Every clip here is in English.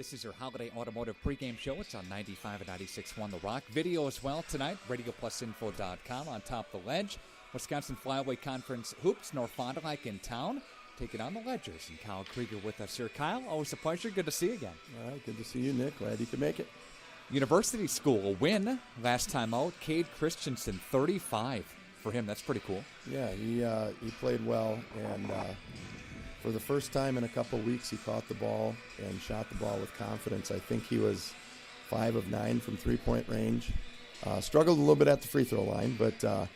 This is your holiday automotive pregame show. It's on 95 and 96.1 The Rock. Video as well tonight, radioplusinfo.com. On top of the ledge, Wisconsin Flyaway Conference Hoops, North Fond du Lac in town, taking on the Ledgers. And Kyle Krieger with us here. Kyle, always a pleasure. Good to see you again. All right, good to see you, Nick. Glad you could make it. University School, a win last time out. Cade Christensen, 35 for him. That's pretty cool. Yeah, he played well, and for the first time in a couple weeks, he caught the ball and shot the ball with confidence. I think he was 5 of 9 from three-point range. Struggled a little bit at the free throw line, but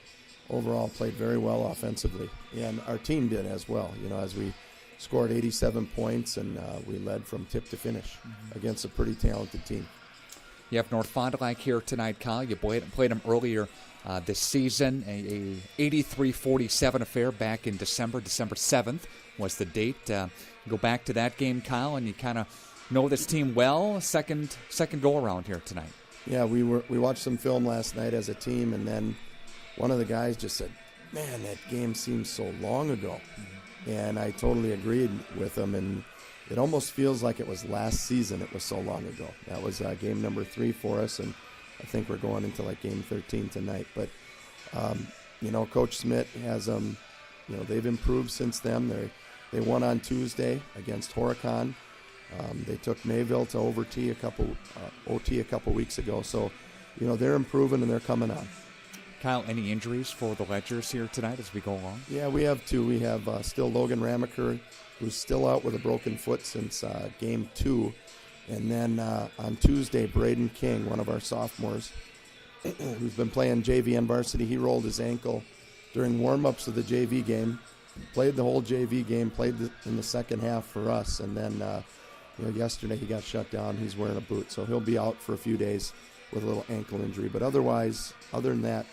overall played very well offensively. And our team did as well, as we scored 87 points and we led from tip to finish against a pretty talented team. You have North Fond du Lac here tonight, Kyle. You played them earlier this season, a 83-47 affair back in December 7th was the date. Go back to that game, Kyle, and you kind of know this team well. Second go-around here tonight. Yeah, we watched some film last night as a team, and then one of the guys just said, man, that game seems so long ago. And I totally agreed with him, and it almost feels like it was last season it was so long ago. That was game number 3 for us, and I think we're going into like game 13 tonight. But, Coach Smith has them, they've improved since then. They won on Tuesday against Horicon. They took Mayville to OT a couple weeks ago. So, they're improving and they're coming on. Kyle, any injuries for the Ledgers here tonight as we go along? Yeah, we have 2. We have still Logan Ramaker, who's still out with a broken foot since game 2. And then on Tuesday, Braden King, one of our sophomores, who's been playing JV and varsity, he rolled his ankle during warm-ups of the JV game, played the whole JV game, played in the second half for us, and then yesterday he got shut down. He's wearing a boot, so he'll be out for a few days with a little ankle injury. But other than that,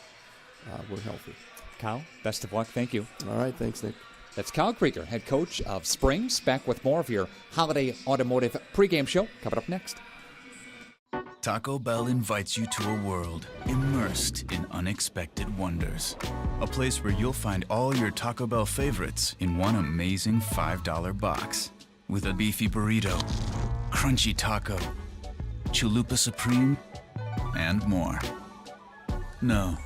we're healthy. Kyle, best of luck. Thank you. All right, thanks, Nick. That's Kyle Krieger, head coach of Springs, back with more of your holiday automotive pregame show coming up next. Taco Bell invites you to a world immersed in unexpected wonders. A place where you'll find all your Taco Bell favorites in one amazing $5 box. With a beefy burrito, crunchy taco, chalupa supreme, and more. No,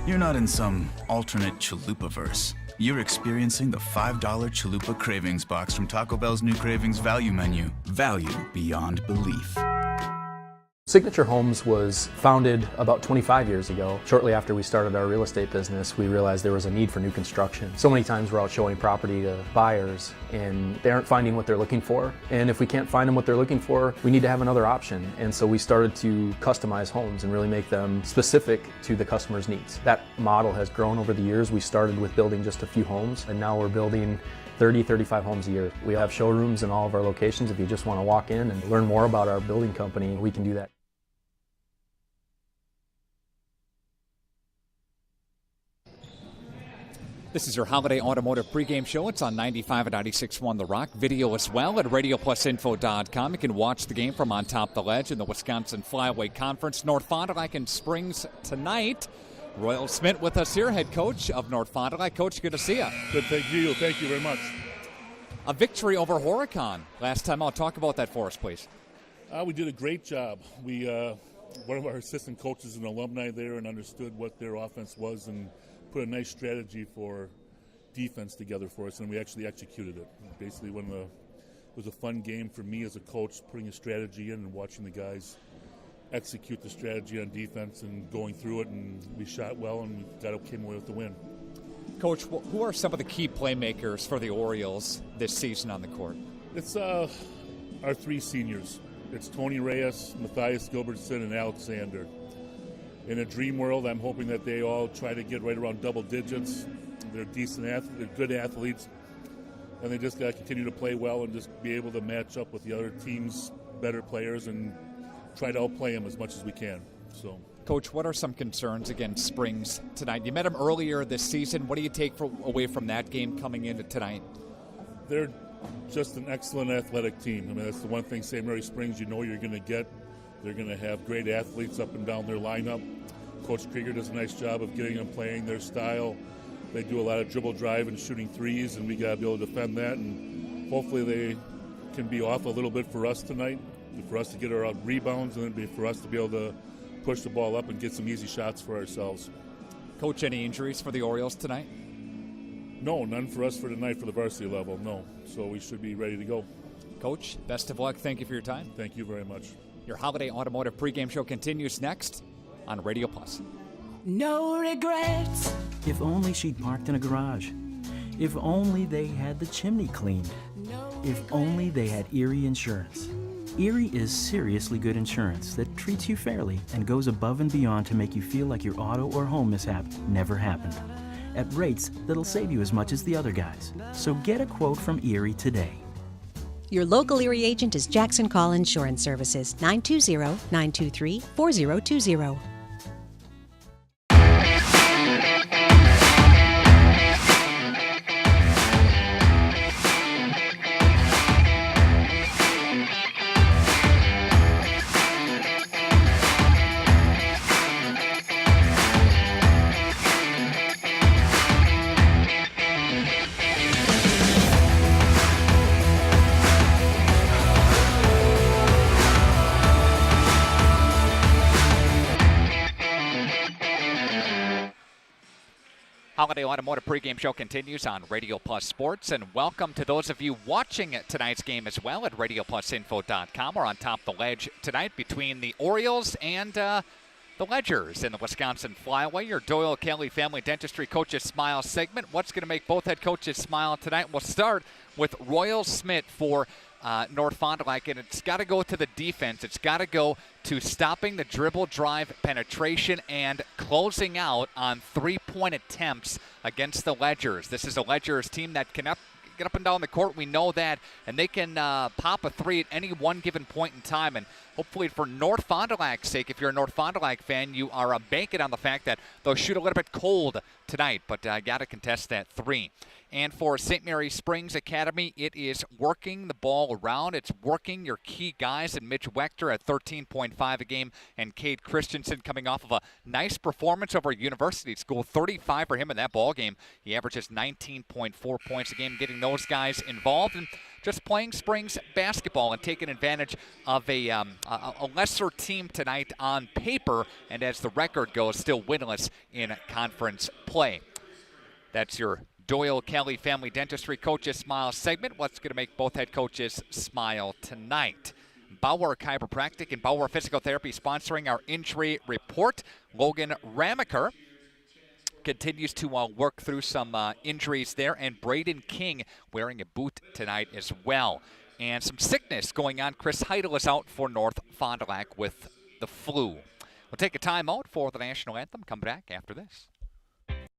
you're not in some alternate chalupa-verse. You're experiencing the $5 Chalupa Cravings Box from Taco Bell's new Cravings Value Menu. Value beyond belief. Signature Homes was founded about 25 years ago. Shortly after we started our real estate business, we realized there was a need for new construction. So many times we're out showing property to buyers and they aren't finding what they're looking for. And if we can't find them what they're looking for, we need to have another option. And so we started to customize homes and really make them specific to the customer's needs. That model has grown over the years. We started with building just a few homes, and now we're building 30, 35 homes a year. We have showrooms in all of our locations. If you just want to walk in and learn more about our building company, we can do that. This is your holiday automotive pregame show. It's on 95 and 96.1 The Rock. Video as well at radioplusinfo.com. You can watch the game from on top of the ledge in the Wisconsin Flyaway Conference. North Fond du Lac in Springs tonight. Royal Smith with us here, head coach of North Fond du Lac. Coach, good to see you. Good, thank you. Thank you very much. A victory over Horicon last time out. Talk about that for us, please. We did a great job. We one of our assistant coaches is an alumni there and understood what their offense was and put a nice strategy for defense together for us, and we actually executed it. Basically, it was a fun game for me as a coach, putting a strategy in and watching the guys execute the strategy on defense and going through it, and we shot well and came away with the win. Coach, who are some of the key playmakers for the Orioles this season on the court? It's our 3 seniors. It's Tony Reyes, Matthias Gilbertson, and Alexander. In a dream world, I'm hoping that they all try to get right around double digits. They're decent athletes, they're good athletes, and they just got to continue to play well and just be able to match up with the other team's better players and try to outplay them as much as we can. So, Coach, what are some concerns against Springs tonight? You met them earlier this season. What do you take away from that game coming into tonight? They're just an excellent athletic team. I mean, that's the one thing St. Mary Springs you know you're going to get. They're going to have great athletes up and down their lineup. Coach Krieger does a nice job of getting them playing their style. They do a lot of dribble drive and shooting threes, and we got to be able to defend that. And hopefully they can be off a little bit for us tonight. for us to get our rebounds, and it'd be for us to be able to push the ball up and get some easy shots for ourselves. Coach, any injuries for the Orioles tonight? No, none for us for tonight for the varsity level, no. So we should be ready to go. Coach, best of luck. Thank you for your time. Thank you very much. Your Holiday Automotive pregame show continues next on Radio Plus. No regrets. If only she'd parked in a garage. If only they had the chimney cleaned. If only they had Erie Insurance. Erie is seriously good insurance that treats you fairly and goes above and beyond to make you feel like your auto or home mishap never happened. At rates that'll save you as much as the other guys. So get a quote from Erie today. Your local Erie agent is Jackson Call Insurance Services, 920-923-4020. Holiday Automotive pregame show continues on Radio Plus Sports, and welcome to those of you watching tonight's game as well at RadioPlusInfo.com. We're on top of the ledge tonight between the Orioles and the Ledgers in the Wisconsin Flyway. Your Doyle Kelly Family Dentistry Coaches Smile segment. What's going to make both head coaches smile tonight? We'll start with Royal Smith for North Fond du Lac, and it's got to go to the defense. It's got to go to stopping the dribble drive penetration and closing out on three-point attempts against the Ledgers. This is a Ledgers team that can get up and down the court. We know that, and they can pop a three at any one given point in time. And hopefully for North Fond du Lac's sake, if you're a North Fond du Lac fan, you are banking on the fact that they'll shoot a little bit cold tonight, but got to contest that three. And for St. Mary Springs Academy, it is working the ball around. It's working your key guys, and Mitch Wechter at 13.5 a game, and Cade Christensen coming off of a nice performance over University School. 35 for him in that ball game. He averages 19.4 points a game, getting those guys involved and just playing Springs basketball and taking advantage of a lesser team tonight on paper, and as the record goes, still winless in conference play. That's your Doyle Kelly Family Dentistry Coaches Smile segment. What's going to make both head coaches smile tonight? Bauer Chiropractic and Bauer Physical Therapy sponsoring our injury report. Logan Ramaker continues to work through some injuries there, and Braden King wearing a boot tonight as well. And some sickness going on. Chris Heidel is out for North Fond du Lac with the flu. We'll take a timeout for the national anthem. Come back after this.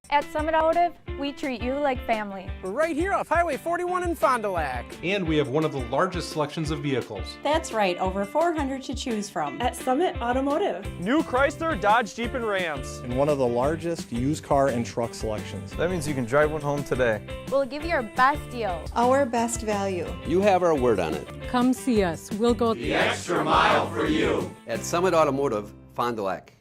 At Summit Automotive, we treat you like family. We're right here off Highway 41 in Fond du Lac. And we have one of the largest selections of vehicles. That's right, over 400 to choose from. At Summit Automotive. New Chrysler, Dodge, Jeep, and Rams. And one of the largest used car and truck selections. That means you can drive one home today. We'll give you our best deal. Our best value. You have our word on it. Come see us. We'll go the extra mile for you. At Summit Automotive, Fond du Lac.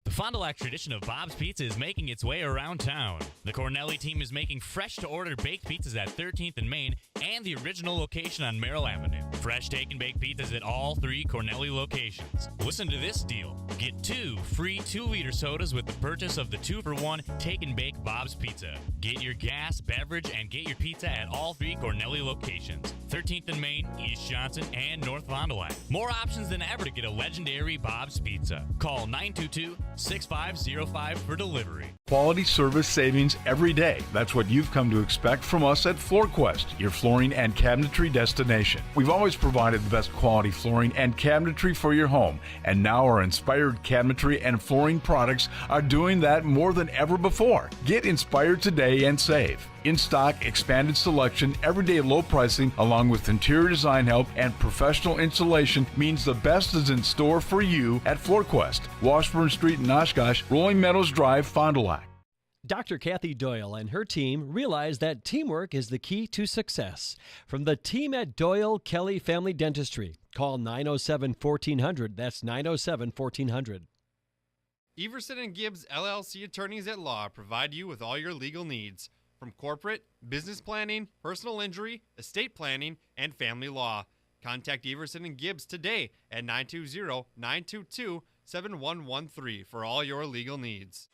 The Fond du Lac tradition of Bob's Pizza is making its way around town. The Cornelli team is making fresh-to-order baked pizzas at 13th and Main and the original location on Merrill Avenue. Fresh take and bake pizzas at all 3 Cornelli locations. Listen to this deal. Get 2 free 2-liter sodas with the purchase of the 2-for-1 take and bake Bob's Pizza. Get your gas, beverage, and get your pizza at all 3 Cornelli locations. 13th and Main, East Johnson, and North Fond du Lac. More options than ever to get a legendary Bob's Pizza. Call 922-6505 for delivery. Quality service savings every day. That's what you've come to expect from us at FloorQuest, your flooring and cabinetry destination. We've always provided the best quality flooring and cabinetry for your home, and now our inspired cabinetry and flooring products are doing that more than ever before. Get inspired today and save. In stock, expanded selection, everyday low pricing, along with interior design help and professional installation means the best is in store for you at FloorQuest, Washburn Street in Oshkosh, Rolling Meadows Drive, Fond du Lac. Dr. Kathy Doyle and her team realize that teamwork is the key to success. From the team at Doyle Kelly Family Dentistry, call 907-1400. That's 907-1400. Everson and Gibbs LLC attorneys at law provide you with all your legal needs. from corporate, business planning, personal injury, estate planning, and family law. Contact Everson and Gibbs today at 920-922-7113 for all your legal needs.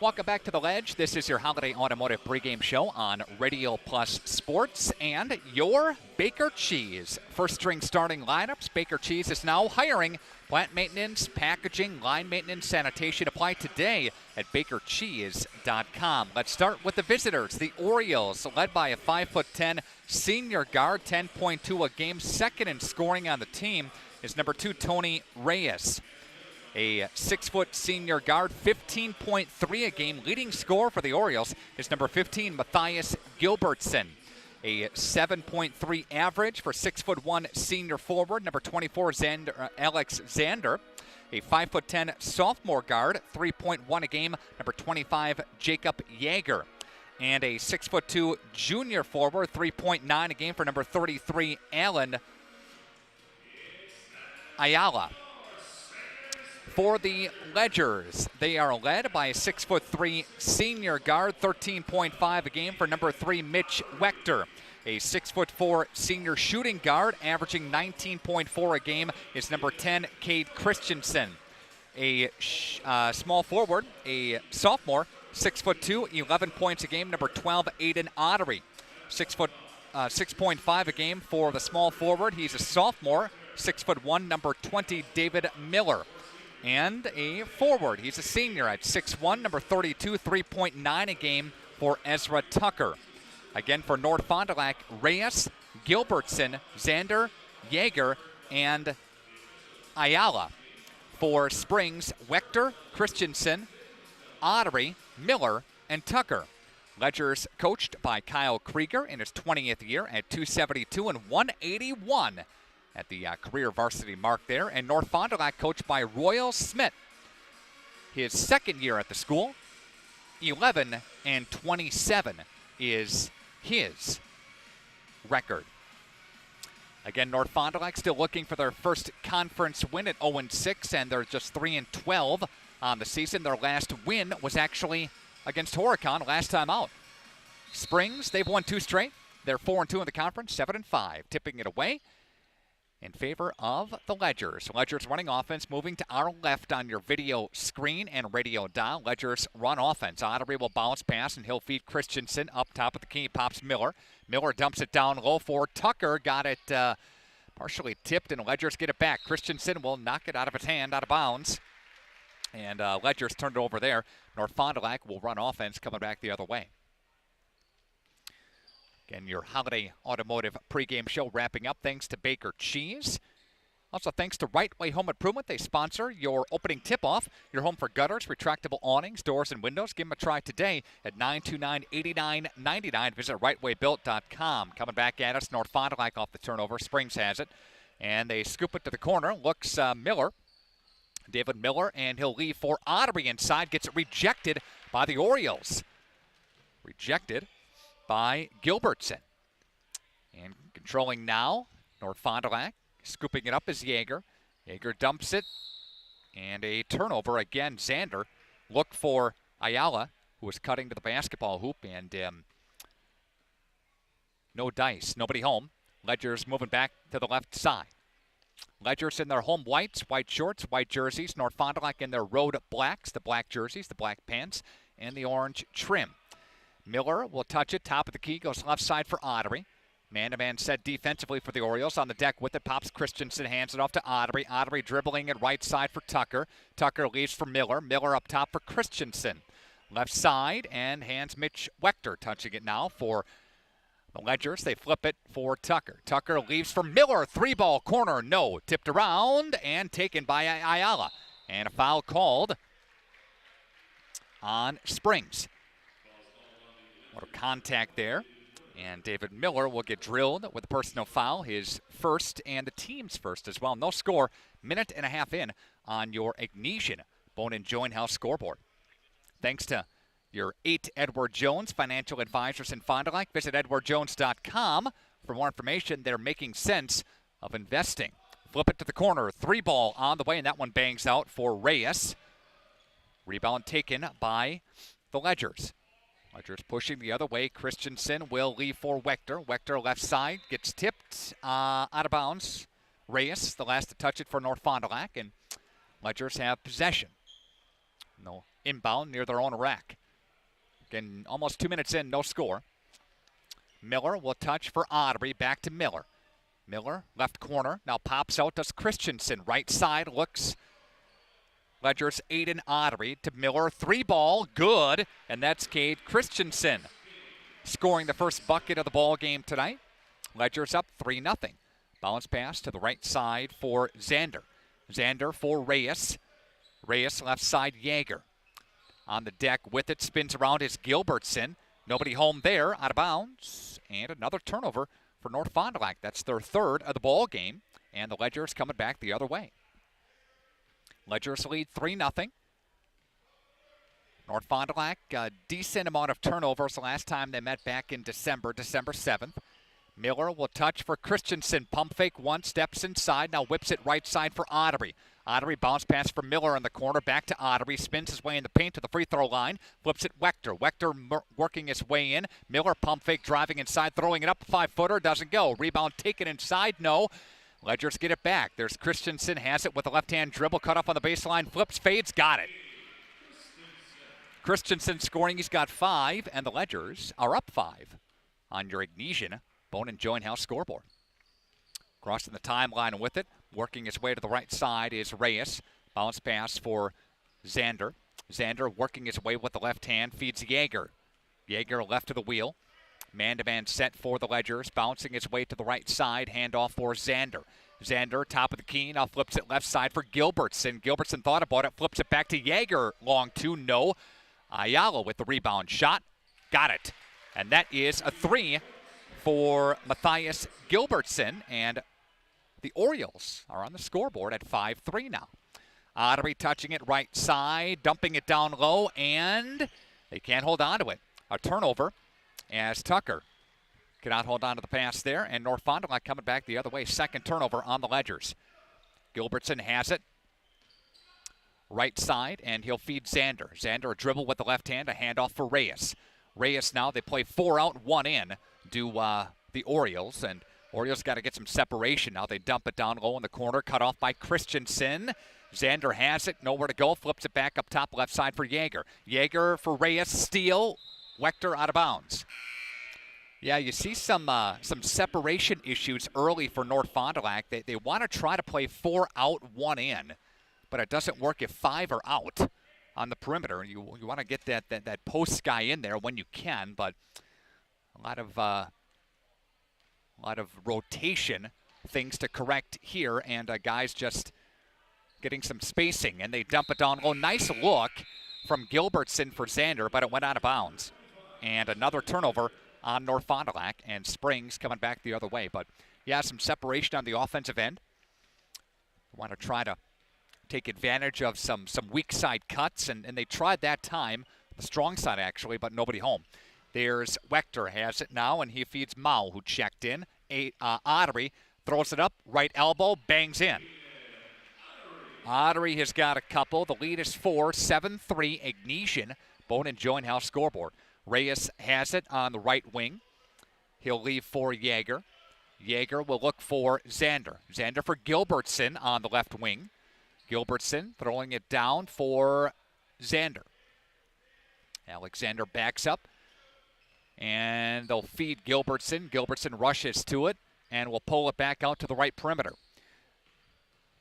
Welcome back to The Ledge. This is your Holiday Automotive pregame show on Radio Plus Sports and your Baker Cheese. First string starting lineups. Baker Cheese is now hiring. Plant maintenance, packaging, line maintenance, sanitation apply today at bakercheese.com. Let's start with the visitors. The Orioles, led by a 5'10" senior guard, 10.2 a game. Second in scoring on the team is number 2, Tony Reyes. A 6-foot senior guard, 15.3 a game. Leading scorer for the Orioles is number 15, Matthias Gilbertson. A 7.3 average for 6'1" senior forward, number 24, Alex Zander. A 5'10" sophomore guard, 3.1 a game, number 25, Jacob Yeager. And a 6'2" junior forward, 3.9 a game for number 33, Alan Ayala. For the Ledgers, they are led by a 6'3" senior guard, 13.5 a game for number 3, Mitch Wechter. A 6'4" senior shooting guard, averaging 19.4 a game, is number 10, Cade Christensen. A small forward, a sophomore, 6'2", 11 points a game, number 12, Aiden Ottery. 6.5 a game for the small forward. He's a sophomore, 6'1", number 20, David Miller. And a forward, he's a senior at 6'1", number 32, 3.9 a game for Ezra Tucker. Again for North Fond du Lac, Reyes, Gilbertson, Zander, Yeager, and Ayala. For Springs, Wechter, Christensen, Ottery, Miller, and Tucker. Ledgers coached by Kyle Krieger in his 20th year at 272 and 181. At the career varsity mark there. And North Fond du Lac coached by Royal Smith. His second year at the school, 11 and 27 is his record. Again, North Fond du Lac still looking for their first conference win at 0-6, and they're just 3-12 on the season. Their last win was actually against Horicon last time out. Springs, they've won 2 straight. They're 4-2 in the conference, 7-5, tipping it away in favor of the Ledgers. Ledgers running offense, moving to our left on your video screen and radio dial. Ledgers run offense. Ottery will bounce pass, and he'll feed Christensen. Up top of the key pops Miller. Miller dumps it down low for Tucker. Got it partially tipped, and Ledgers get it back. Christensen will knock it out of his hand, out of bounds. And Ledgers turned it over there. North Fond du Lac will run offense coming back the other way. Again, your Holiday Automotive pregame show wrapping up thanks to Baker Cheese. Also thanks to Right Way Home Improvement. They sponsor your opening tip-off. Your home for gutters, retractable awnings, doors, and windows. Give them a try today at 929-8999. Visit rightwaybuilt.com. Coming back at us, North Fond du Lac off the turnover. Springs has it. And they scoop it to the corner. Looks Miller. David Miller, and he'll leave for Ottery inside. Gets it rejected by the Orioles. Rejected by Gilbertson. And controlling now, North Fond du Lac. Scooping it up is Yeager. Yeager dumps it. And a turnover again. Zander looked for Ayala, who was cutting to the basketball hoop. And no dice. Nobody home. Ledgers moving back to the left side. Ledgers in their home whites, white shorts, white jerseys. North Fond du Lac in their road blacks, the black jerseys, the black pants, and the orange trim. Miller will touch it. Top of the key goes left side for Ottery. Man-to-man set defensively for the Orioles. On the deck with it, pops Christensen, hands it off to Ottery. Ottery dribbling it right side for Tucker. Tucker leaves for Miller. Miller up top for Christensen. Left side and hands Mitch Wechter, touching it now for the Ledgers. They flip it for Tucker. Tucker leaves for Miller. 3-ball corner, no. Tipped around and taken by Ayala. And a foul called on Springs. What a contact there. And David Miller will get drilled with a personal foul, his first and the team's first as well. No score, minute and a half in on your Ignition Bone and Joint Health scoreboard. Thanks to your 8 Edward Jones financial advisors in Fond du Lac. Visit edwardjones.com for more information. They're making sense of investing. Flip it to the corner. 3-ball on the way, and that one bangs out for Reyes. Rebound taken by the Ledgers. Ledgers pushing the other way. Christensen will leave for Wechter. Wechter left side, gets tipped out of bounds. Reyes, the last to touch it for North Fond du Lac, and Ledgers have possession. No inbound near their own rack. Again, almost 2 minutes in, no score. Miller will touch for Ottery, back to Miller. Miller, left corner, now pops out, does Christensen. Right side, looks Ledgers, Aiden Ottery to Miller. 3-ball, good, and that's Cade Christensen scoring the first bucket of the ball game tonight. Ledgers up 3-0. Bounce pass to the right side for Xander. Xander for Reyes. Reyes left side, Yeager. On the deck with it, spins around is Gilbertson. Nobody home there, out of bounds. And another turnover for North Fond du Lac. That's their third of the ball game, and the Ledgers coming back the other way. Ledgers lead 3-0. North Fond du Lac, a decent amount of turnovers the last time they met back in December 7th. Miller will touch for Christensen. Pump fake one, steps inside, now whips it right side for Ottery. Ottery bounce pass for Miller in the corner, back to Ottery, spins his way in the paint to the free throw line, flips it Wechter. Wechter working his way in. Miller pump fake driving inside, throwing it up, 5-footer, doesn't go. Rebound taken inside, no. Ledgers get it back. There's Christensen, has it with a left-hand dribble, cut off on the baseline, flips, fades, got it. Christensen scoring, he's got 5, and the Ledgers are up 5 on your Ignesian Bone and Joint House scoreboard. Crossing the timeline with it, working his way to the right side is Reyes. Bounce pass for Xander. Xander working his way with the left hand, feeds Yeager. Yeager left to the wheel. Man-to-man set for the Ledgers, bouncing his way to the right side, handoff for Xander. Xander, top of the key, now flips it left side for Gilbertson. Gilbertson thought about it, flips it back to Yeager, long two, no. Ayala with the rebound shot, got it. And that is a 3 for Matthias Gilbertson, and the Orioles are on the scoreboard at 5-3 now. Ottery touching it right side, dumping it down low, and they can't hold on to it. A turnover as Tucker cannot hold on to the pass there, and North Fond du Lac coming back the other way. Second turnover on the Ledgers. Gilbertson has it. Right side, and he'll feed Xander. Xander a dribble with the left hand, a handoff for Reyes. Reyes now, they play 4 out, 1 in, do the Orioles, and Orioles got to get some separation now. They dump it down low in the corner, cut off by Christensen. Xander has it, nowhere to go, flips it back up top left side for Yeager. Yeager for Reyes, steal, Wechter out of bounds. Yeah, you see some separation issues early for North Fond du Lac. They want to try to play 4 out, 1 in, but it doesn't work if 5 are out on the perimeter. You want to get that post guy in there when you can, but a lot of rotation things to correct here, and guys just getting some spacing, and they dump it down. Oh, nice look from Gilbertson for Xander, but it went out of bounds. And another turnover on North Fond du Lac, and Springs coming back the other way. But yeah, some separation on the offensive end. Want to try to take advantage of some weak side cuts, and they tried that time, the strong side actually, but nobody home. There's Wechter has it now, and he feeds Mao, who checked in. Ottery throws it up, right elbow, bangs in. Ottery has got a couple. The lead is 4, 7-3, Ignesian, Bone and Joint House scoreboard. Reyes has it on the right wing. He'll leave for Yeager. Yeager will look for Xander. Xander for Gilbertson on the left wing. Gilbertson throwing it down for Xander. Alexander backs up, and they'll feed Gilbertson. Gilbertson rushes to it, and will pull it back out to the right perimeter.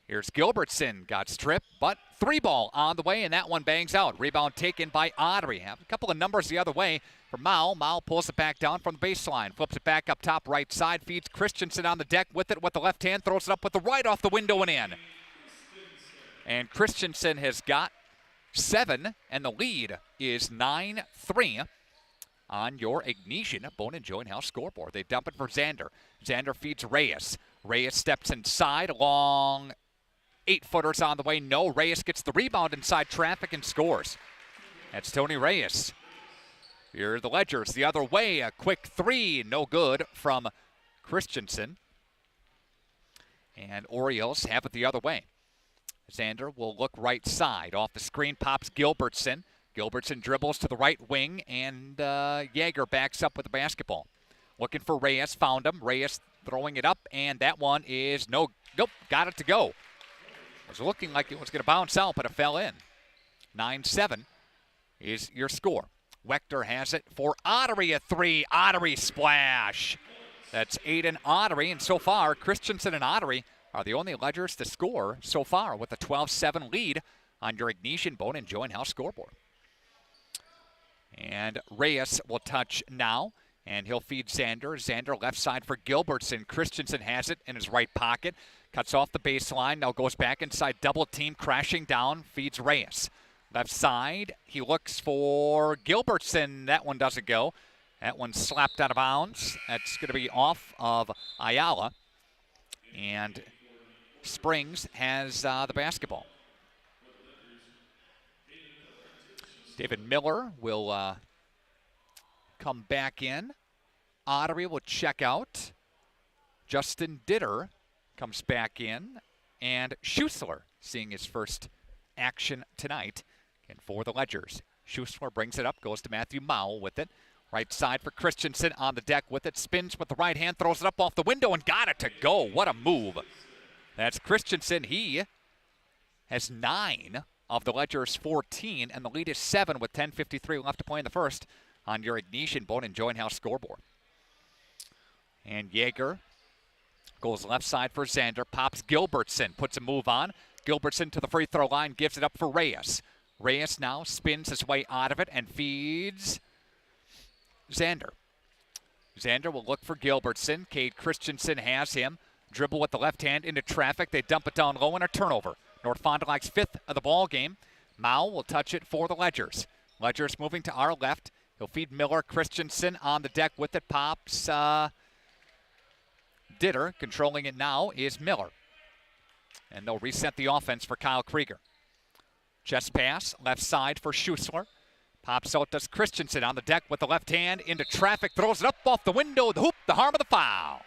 Here's Gilbertson, got stripped, but 3-ball on the way, and that one bangs out. Rebound taken by Ottery. Have a couple of numbers the other way for Mao. Mao pulls it back down from the baseline, flips it back up top right side, feeds Christensen on the deck with it with the left hand, throws it up with the right off the window and in. And Christensen has got 7, and the lead is 9-3 on your Ignesian Bone and Joint House scoreboard. They dump it for Xander. Xander feeds Reyes. Reyes steps inside, long 8-footers on the way. No, Reyes gets the rebound inside traffic and scores. That's Tony Reyes. Here are the Ledgers the other way. A quick 3, no good from Christensen. And Orioles have it the other way. Xander will look right side. Off the screen pops Gilbertson. Gilbertson dribbles to the right wing, and Yeager backs up with the basketball. Looking for Reyes, found him. Reyes throwing it up, and that one is nope, got it to go. It was looking like it was going to bounce out, but it fell in. 9-7 is your score. Wechter has it for Ottery, a three. Ottery splash. That's Aiden Ottery, and so far, Christensen and Ottery are the only Ledgers to score so far with a 12-7 lead on your Ignatian Bone and Joint House scoreboard. And Reyes will touch now, and he'll feed Xander. Xander left side for Gilbertson. Christensen has it in his right pocket. Cuts off the baseline, now goes back inside, double team, crashing down, feeds Reyes. Left side, he looks for Gilbertson. That one doesn't go. That one's slapped out of bounds. That's going to be off of Ayala. And Springs has the basketball. David Miller will come back in. Ottery will check out. Justin Ditter comes back in. And Schussler seeing his first action tonight. And for the Ledgers, Schussler brings it up, goes to Matthew Mowell with it. Right side for Christensen on the deck with it. Spins with the right hand, throws it up off the window and got it to go. What a move. That's Christensen. He has 9 of the Ledgers' 14, and the lead is 7 with 10:53 left to play in the first on your Ignatian Bone and Joint House scoreboard. And Yeager goes left side for Xander, pops Gilbertson, puts a move on. Gilbertson to the free throw line, gives it up for Reyes. Reyes now spins his way out of it and feeds Xander. Xander will look for Gilbertson. Cade Christensen has him. Dribble with the left hand into traffic. They dump it down low and a turnover. North Fond du Lac's 5th of the ball game. Mao will touch it for the Ledgers. Ledgers moving to our left. He'll feed Miller. Christensen on the deck with it. Pops Ditter. Controlling it now is Miller. And they'll reset the offense for Kyle Krieger. Chest pass, left side for Schussler. Pops out does Christensen on the deck with the left hand into traffic. Throws it up off the window, the hoop, the harm of the foul.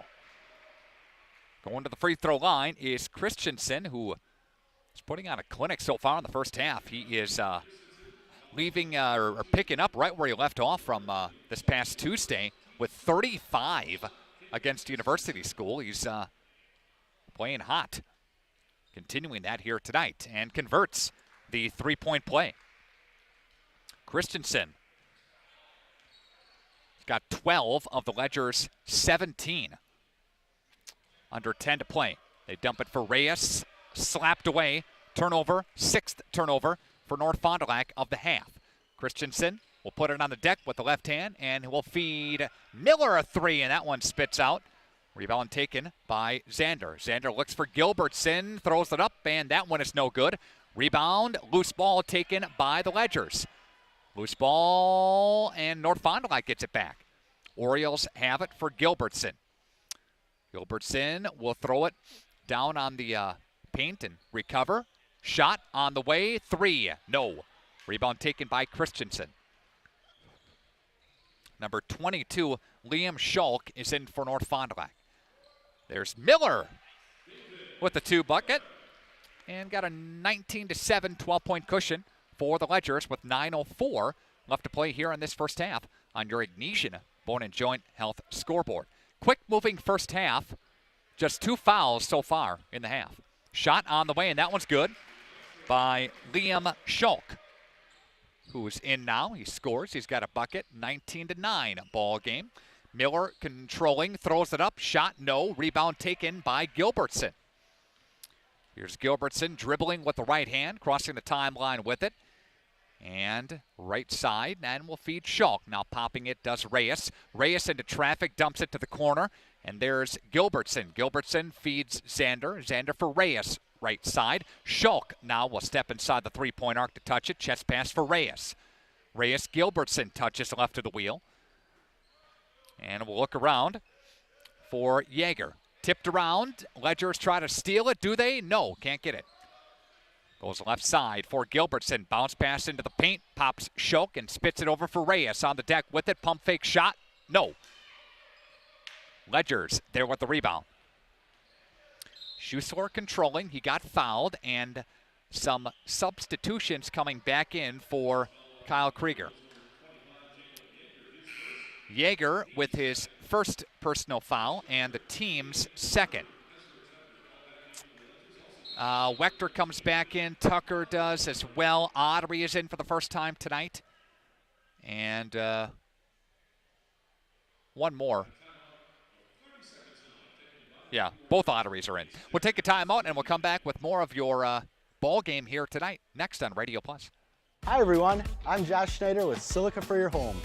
Going to the free throw line is Christensen, who is putting on a clinic so far in the first half. He is leaving or picking up right where he left off from this past Tuesday with 35 against University School. He's playing hot. Continuing that here tonight and converts the three-point play. Christensen has got 12 of the Ledgers' 17. Under 10 to play. They dump it for Reyes. Slapped away. Turnover. 6th turnover for North Fond du Lac of the half. Christensen will put it on the deck with the left hand and will feed Miller a three, and that one spits out. Rebound taken by Xander. Xander looks for Gilbertson. Throws it up, and that one is no good. Rebound. Loose ball taken by the Ledgers. Loose ball, and North Fond du Lac gets it back. Orioles have it for Gilbertson. Gilbertson will throw it down on the paint and recover. Shot on the way, 3. No. Rebound taken by Christensen. Number 22, Liam Schulk, is in for North Fond du Lac. There's Miller with the 2 bucket. And got a 19-7 12-point cushion for the Ledgers with 9:04 left to play here in this first half on your Ignatian Bone and Joint Health scoreboard. Quick moving first half. Just 2 fouls so far in the half. Shot on the way, and that one's good by Liam Schulk, who's in now. He scores. He's got a bucket. 19-9 ball game. Miller controlling, throws it up. Shot, no. Rebound taken by Gilbertson. Here's Gilbertson dribbling with the right hand, crossing the timeline with it. And right side, and will feed Schulk. Now popping it does Reyes. Reyes into traffic, dumps it to the corner. And there's Gilbertson. Gilbertson feeds Xander. Xander for Reyes, right side. Schulk now will step inside the three-point arc to touch it. Chest pass for Reyes. Reyes, Gilbertson touches left of the wheel. And we'll look around for Yeager. Tipped around. Ledgers try to steal it. Do they? No, can't get it. Goes left side for Gilbertson. Bounce pass into the paint. Pops Schulk and spits it over for Reyes on the deck with it. Pump fake shot. No. Ledgers there with the rebound. Schussler controlling. He got fouled, and some substitutions coming back in for Kyle Krieger. Yeager with his first personal foul and the team's second. Wechter comes back in. Tucker does as well. Audrey is in for the first time tonight. And one more. Yeah, both Audreys are in. We'll take a timeout and we'll come back with more of your ball game here tonight. Next on Radio Plus. Hi everyone, I'm Josh Schneider with Silica for Your Home.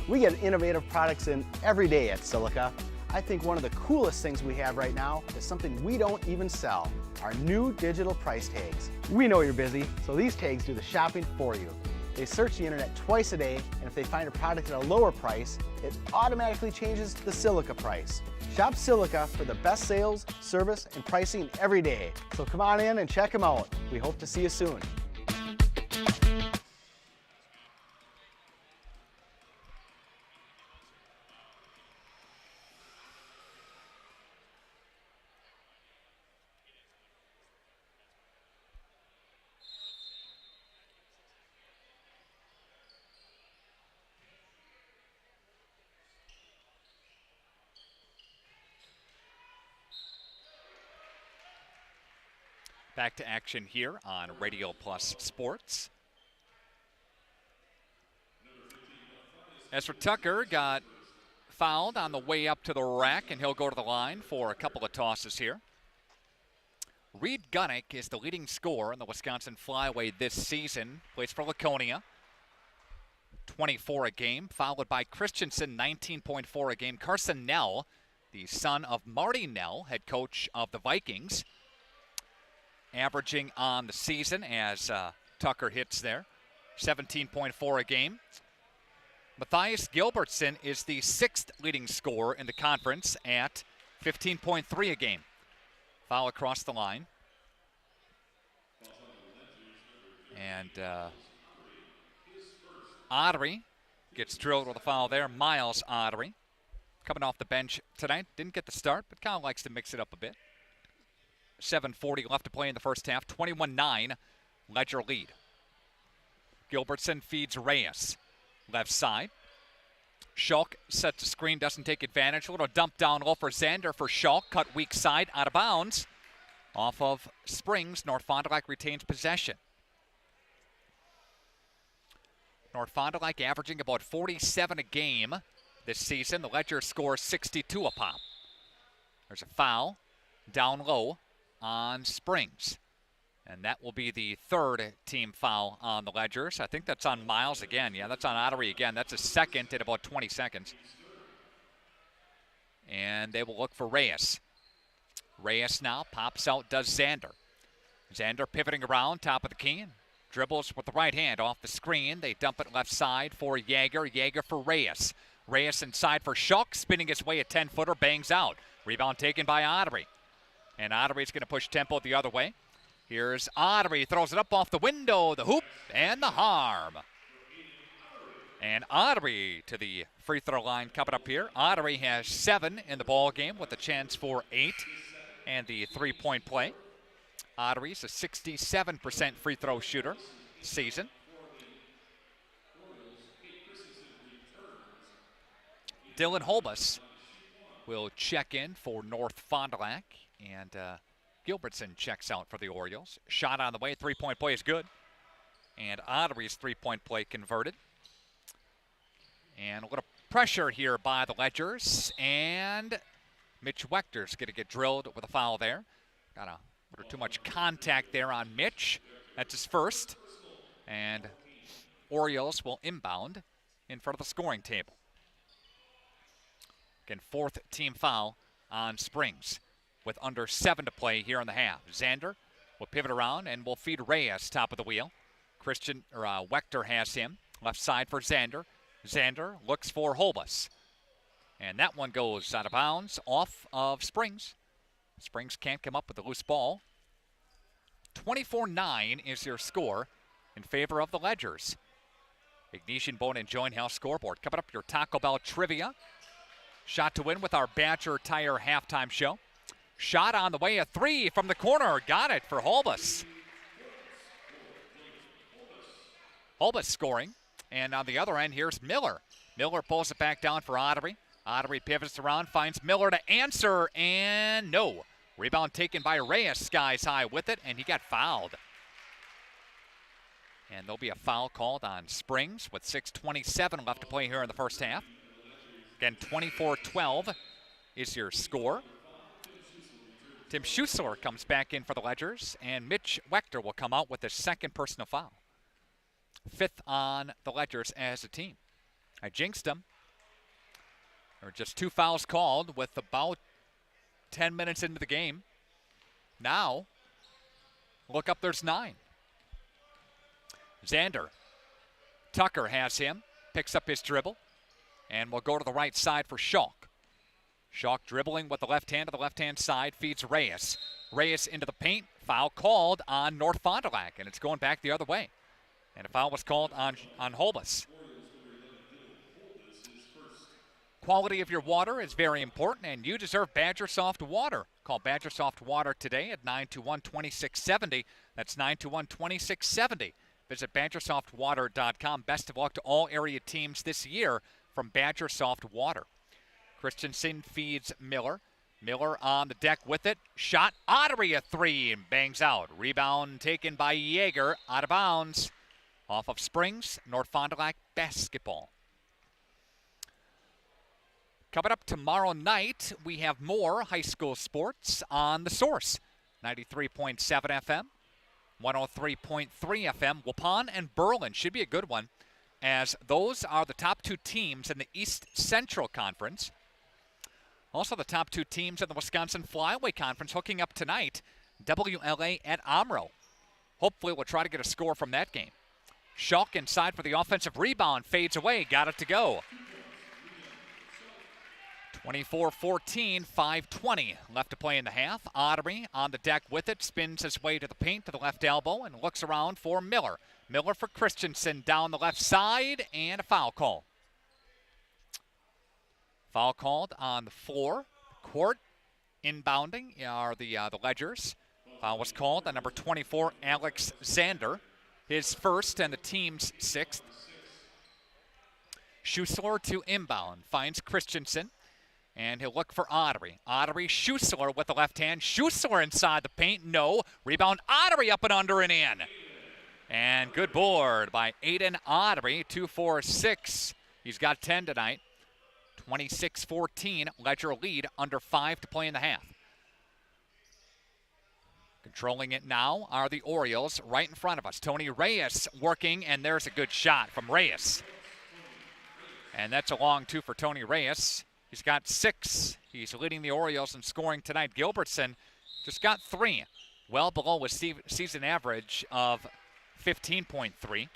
We get innovative products in every day at Silica. I think one of the coolest things we have right now is something we don't even sell, our new digital price tags. We know you're busy, so these tags do the shopping for you. They search the internet twice a day, and if they find a product at a lower price, it automatically changes the Silica price. Shop Silica for the best sales, service, and pricing every day. So come on in and check them out. We hope to see you soon. Back to action here on Radio Plus Sports. Ezra Tucker got fouled on the way up to the rack, and he'll go to the line for a couple of tosses here. Reed Gunnick is the leading scorer in the Wisconsin Flyweight this season. Plays for Laconia. 24 a game, followed by Christensen, 19.4 a game. Carson Nell, the son of Marty Nell, head coach of the Vikings, averaging on the season as Tucker hits there, 17.4 a game. Matthias Gilbertson is the sixth leading scorer in the conference at 15.3 a game. Foul across the line. And Audrey gets drilled with a foul there. Miles Audrey coming off the bench tonight. Didn't get the start, but kind of likes to mix it up a bit. 7:40 left to play in the first half. 21-9, Ledger lead. Gilbertson feeds Reyes. Left side. Schulk sets the screen, doesn't take advantage. A little dump down low for Zander for Schulk. Cut weak side, out of bounds. Off of Springs, North Fond du Lac retains possession. North Fond du Lac averaging about 47 a game this season. The Ledger scores 62 a pop. There's a foul down low on Springs. And that will be the third team foul on the Ledgers. I think that's on Miles again. Yeah, that's on Ottery again. That's a second in about 20 seconds. And they will look for Reyes. Reyes now pops out, does Zander. Zander pivoting around, top of the key. Dribbles with the right hand off the screen. They dump it left side for Yeager. Yeager for Reyes. Reyes inside for Schulk, spinning his way a 10-footer, bangs out. Rebound taken by Ottery. And Ottery's going to push tempo the other way. Here's Ottery, throws it up off the window, the hoop, and the harm. And Ottery to the free throw line coming up here. Ottery has 7 in the ball game with a chance for 8 and the three-point play. Ottery's a 67% free throw shooter season. Dylan Holbus will check in for North Fond du Lac, and Gilbertson checks out for the Orioles. Shot on the way, three-point play is good. And Ottery's three-point play converted. And a little pressure here by the Ledgers. And Mitch Wechter's going to get drilled with a foul there. Got a little too much contact there on Mitch. That's his first. And Orioles will inbound in front of the scoring table. Again, fourth team foul on Springs, with under 7 to play here in the half. Zander will pivot around and will feed Reyes top of the wheel. Wechter has him. Left side for Zander. Zander looks for Holbus. And that one goes out of bounds off of Springs. Springs can't come up with the loose ball. 24-9 is your score in favor of the Ledgers. Ignatian Bone and Joint House scoreboard. Coming up, your Taco Bell trivia. Shot to win with our Badger Tire halftime show. Shot on the way, a 3 from the corner. Got it for Holbus. Holbus scoring. And on the other end, here's Miller. Miller pulls it back down for Ottery. Ottery pivots around, finds Miller to answer, and no. Rebound taken by Reyes, skies high with it, and he got fouled. And there'll be a foul called on Springs with 6:27 left to play here in the first half. Again, 24-12 is your score. Tim Schussler comes back in for the Ledgers, and Mitch Wechter will come out with his second personal foul. 5th on the Ledgers as a team. I jinxed them. There were just 2 fouls called with about 10 minutes into the game. Now, look up, there's 9. Xander. Tucker has him, picks up his dribble, and will go to the right side for Schalk. Schalk dribbling with the left hand to the left-hand side, feeds Reyes. Reyes into the paint, foul called on North Fond du Lac, and it's going back the other way. And a foul was called on Holbus. Quality of your water is very important, and you deserve Badger Soft Water. Call Badger Soft Water today at 921-2670. That's 921-2670. Visit BadgerSoftWater.com. Best of luck to all area teams this year from Badger Soft Water. Christensen feeds Miller. Miller on the deck with it. Shot. Ottery a 3 and bangs out. Rebound taken by Yeager. Out of bounds. Off of Springs. North Fond du Lac basketball. Coming up tomorrow night, we have more high school sports on The Source. 93.7 FM, 103.3 FM. Waupun and Berlin should be a good one, as those are the top 2 teams in the East Central Conference. Also the top 2 teams in the Wisconsin Flyway Conference hooking up tonight. WLA at Omro. Hopefully we'll try to get a score from that game. Schalk inside for the offensive rebound. Fades away. Got it to go. 24-14, 5:20 left to play in the half. Ottery on the deck with it. Spins his way to the paint to the left elbow and looks around for Miller. Miller for Christensen down the left side, and a foul call. Foul called on the floor. Court inbounding are the Ledgers. Foul was called on number 24, Alex Xander. His first and the team's 6th. Schussler to inbound. Finds Christensen. And he'll look for Ottery. Ottery, Schussler with the left hand. Schussler inside the paint. No. Rebound. Ottery up and under and in. And good board by Aiden Ottery. 2-4-6. He's got 10 tonight. 26-14. Ledger lead. Under 5 to play in the half. Controlling it now are the Orioles right in front of us. Tony Reyes working, and there's a good shot from Reyes. And that's a long 2 for Tony Reyes. He's got 6. He's leading the Orioles in scoring tonight. Gilbertson just got 3, well below his season average of 15.3.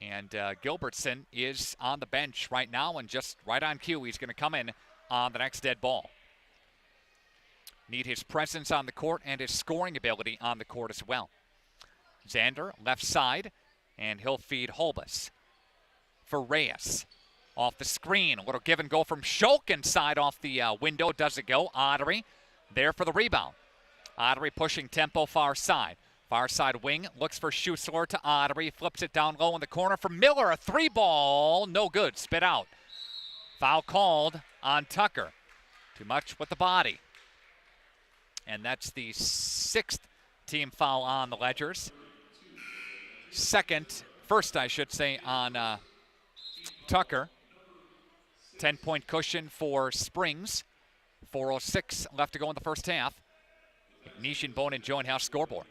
And Gilbertson is on the bench right now, and just right on cue, he's going to come in on the next dead ball. Need his presence on the court and his scoring ability on the court as well. Xander, left side, and he'll feed Holbus. For Reyes. Off the screen, a little give and go from Schalk inside off the window. Does it go? Ottery there for the rebound. Ottery pushing tempo far side. Far side wing, looks for Schussler to Ottery. Flips it down low in the corner for Miller. A 3-ball, no good, spit out. Foul called on Tucker. Too much with the body. And that's the 6th team foul on the Ledgers. First I should say, on Tucker. 10-point cushion for Springs. 4:06 left to go in the first half. Ignatian Bone and Joint House scoreboard.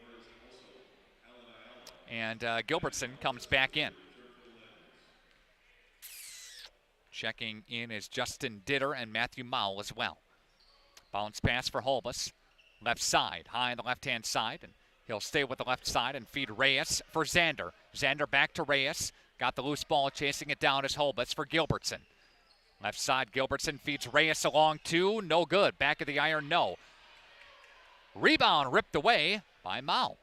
And Gilbertson comes back in. Checking in is Justin Ditter and Matthew Mowell as well. Bounce pass for Holbus. Left side, high on the left-hand side. And he'll stay with the left side and feed Reyes for Xander. Xander back to Reyes. Got the loose ball, chasing it down as Holbus for Gilbertson. Left side, Gilbertson feeds Reyes along 2. No good. Back of the iron, no. Rebound ripped away by Mao.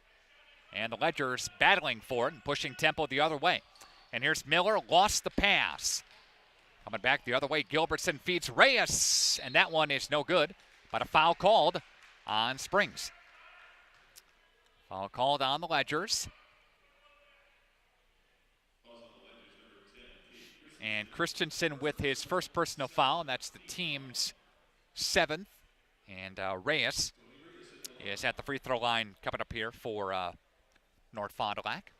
And the Ledgers battling for it and pushing tempo the other way. And here's Miller, lost the pass. Coming back the other way, Gilbertson feeds Reyes. And that one is no good, but a foul called on Springs. Foul called on the Ledgers. And Christensen with his first personal foul, and that's the team's 7th. And Reyes is at the free throw line coming up here for North Fond du Lac.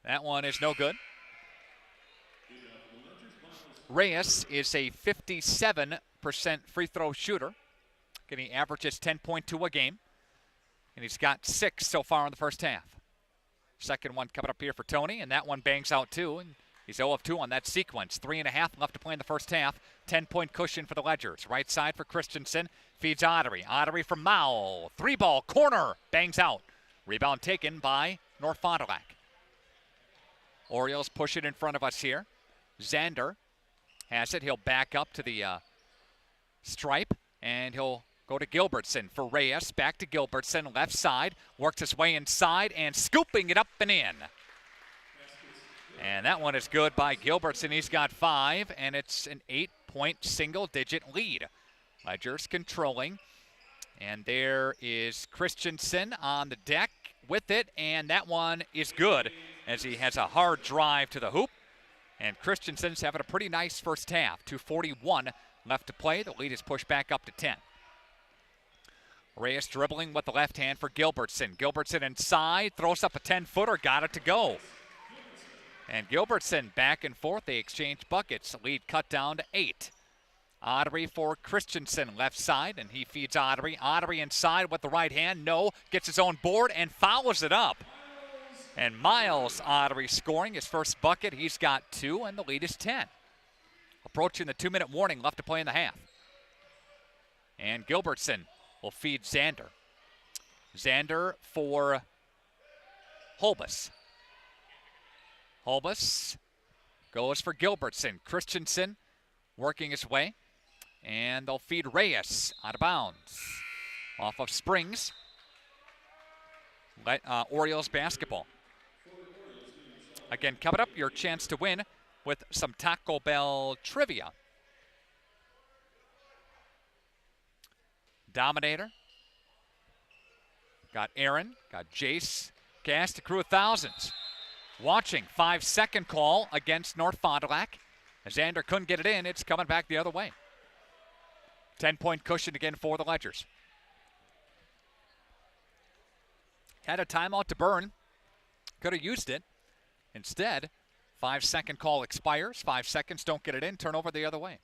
That one is no good. Reyes is a 57% free throw shooter. He averages 10.2 a game. And he's got 6 so far in the first half. Second one coming up here for Tony, and that one bangs out too. And he's 0 of 2 on that sequence. 3.5 left to play in the first half. 10-point cushion for the Ledgers. Right side for Christensen. Feeds Ottery. Ottery from Mao. 3-ball corner. Bangs out. Rebound taken by North Fond du Lac. Orioles push it in front of us here. Zander has it. He'll back up to the stripe, and he'll go to Gilbertson for Reyes. Back to Gilbertson, left side. Works his way inside and scooping it up and in. And that one is good by Gilbertson. He's got 5, and it's an 8-point single-digit lead. Ledgers controlling. And there is Christensen on the deck with it, and that one is good as he has a hard drive to the hoop. And Christensen's having a pretty nice first half. 2:41 left to play. The lead is pushed back up to 10. Reyes dribbling with the left hand for Gilbertson. Gilbertson inside, throws up a 10-footer, got it to go. And Gilbertson back and forth, they exchange buckets. Lead cut down to 8. Ottery for Christensen, left side, and he feeds Ottery. Ottery inside with the right hand, no, gets his own board and fouls it up. And Miles Ottery scoring his first bucket. He's got 2, and the lead is 10. Approaching the 2-minute warning left to play in the half. And Gilbertson will feed Zander. Zander for Holbus. Holbus goes for Gilbertson. Christensen working his way. And they'll feed Reyes out of bounds. Off of Springs. Orioles basketball. Again, coming up, your chance to win with some Taco Bell trivia. Dominator. Got Aaron, got Jace. Cast to crew of thousands. Watching 5-second call against North Fond du Lac. As Zander couldn't get it in, it's coming back the other way. 10-point cushion again for the Ledgers. Had a timeout to burn. Could have used it. Instead, 5-second call expires. 5 seconds, don't get it in, turnover the other way.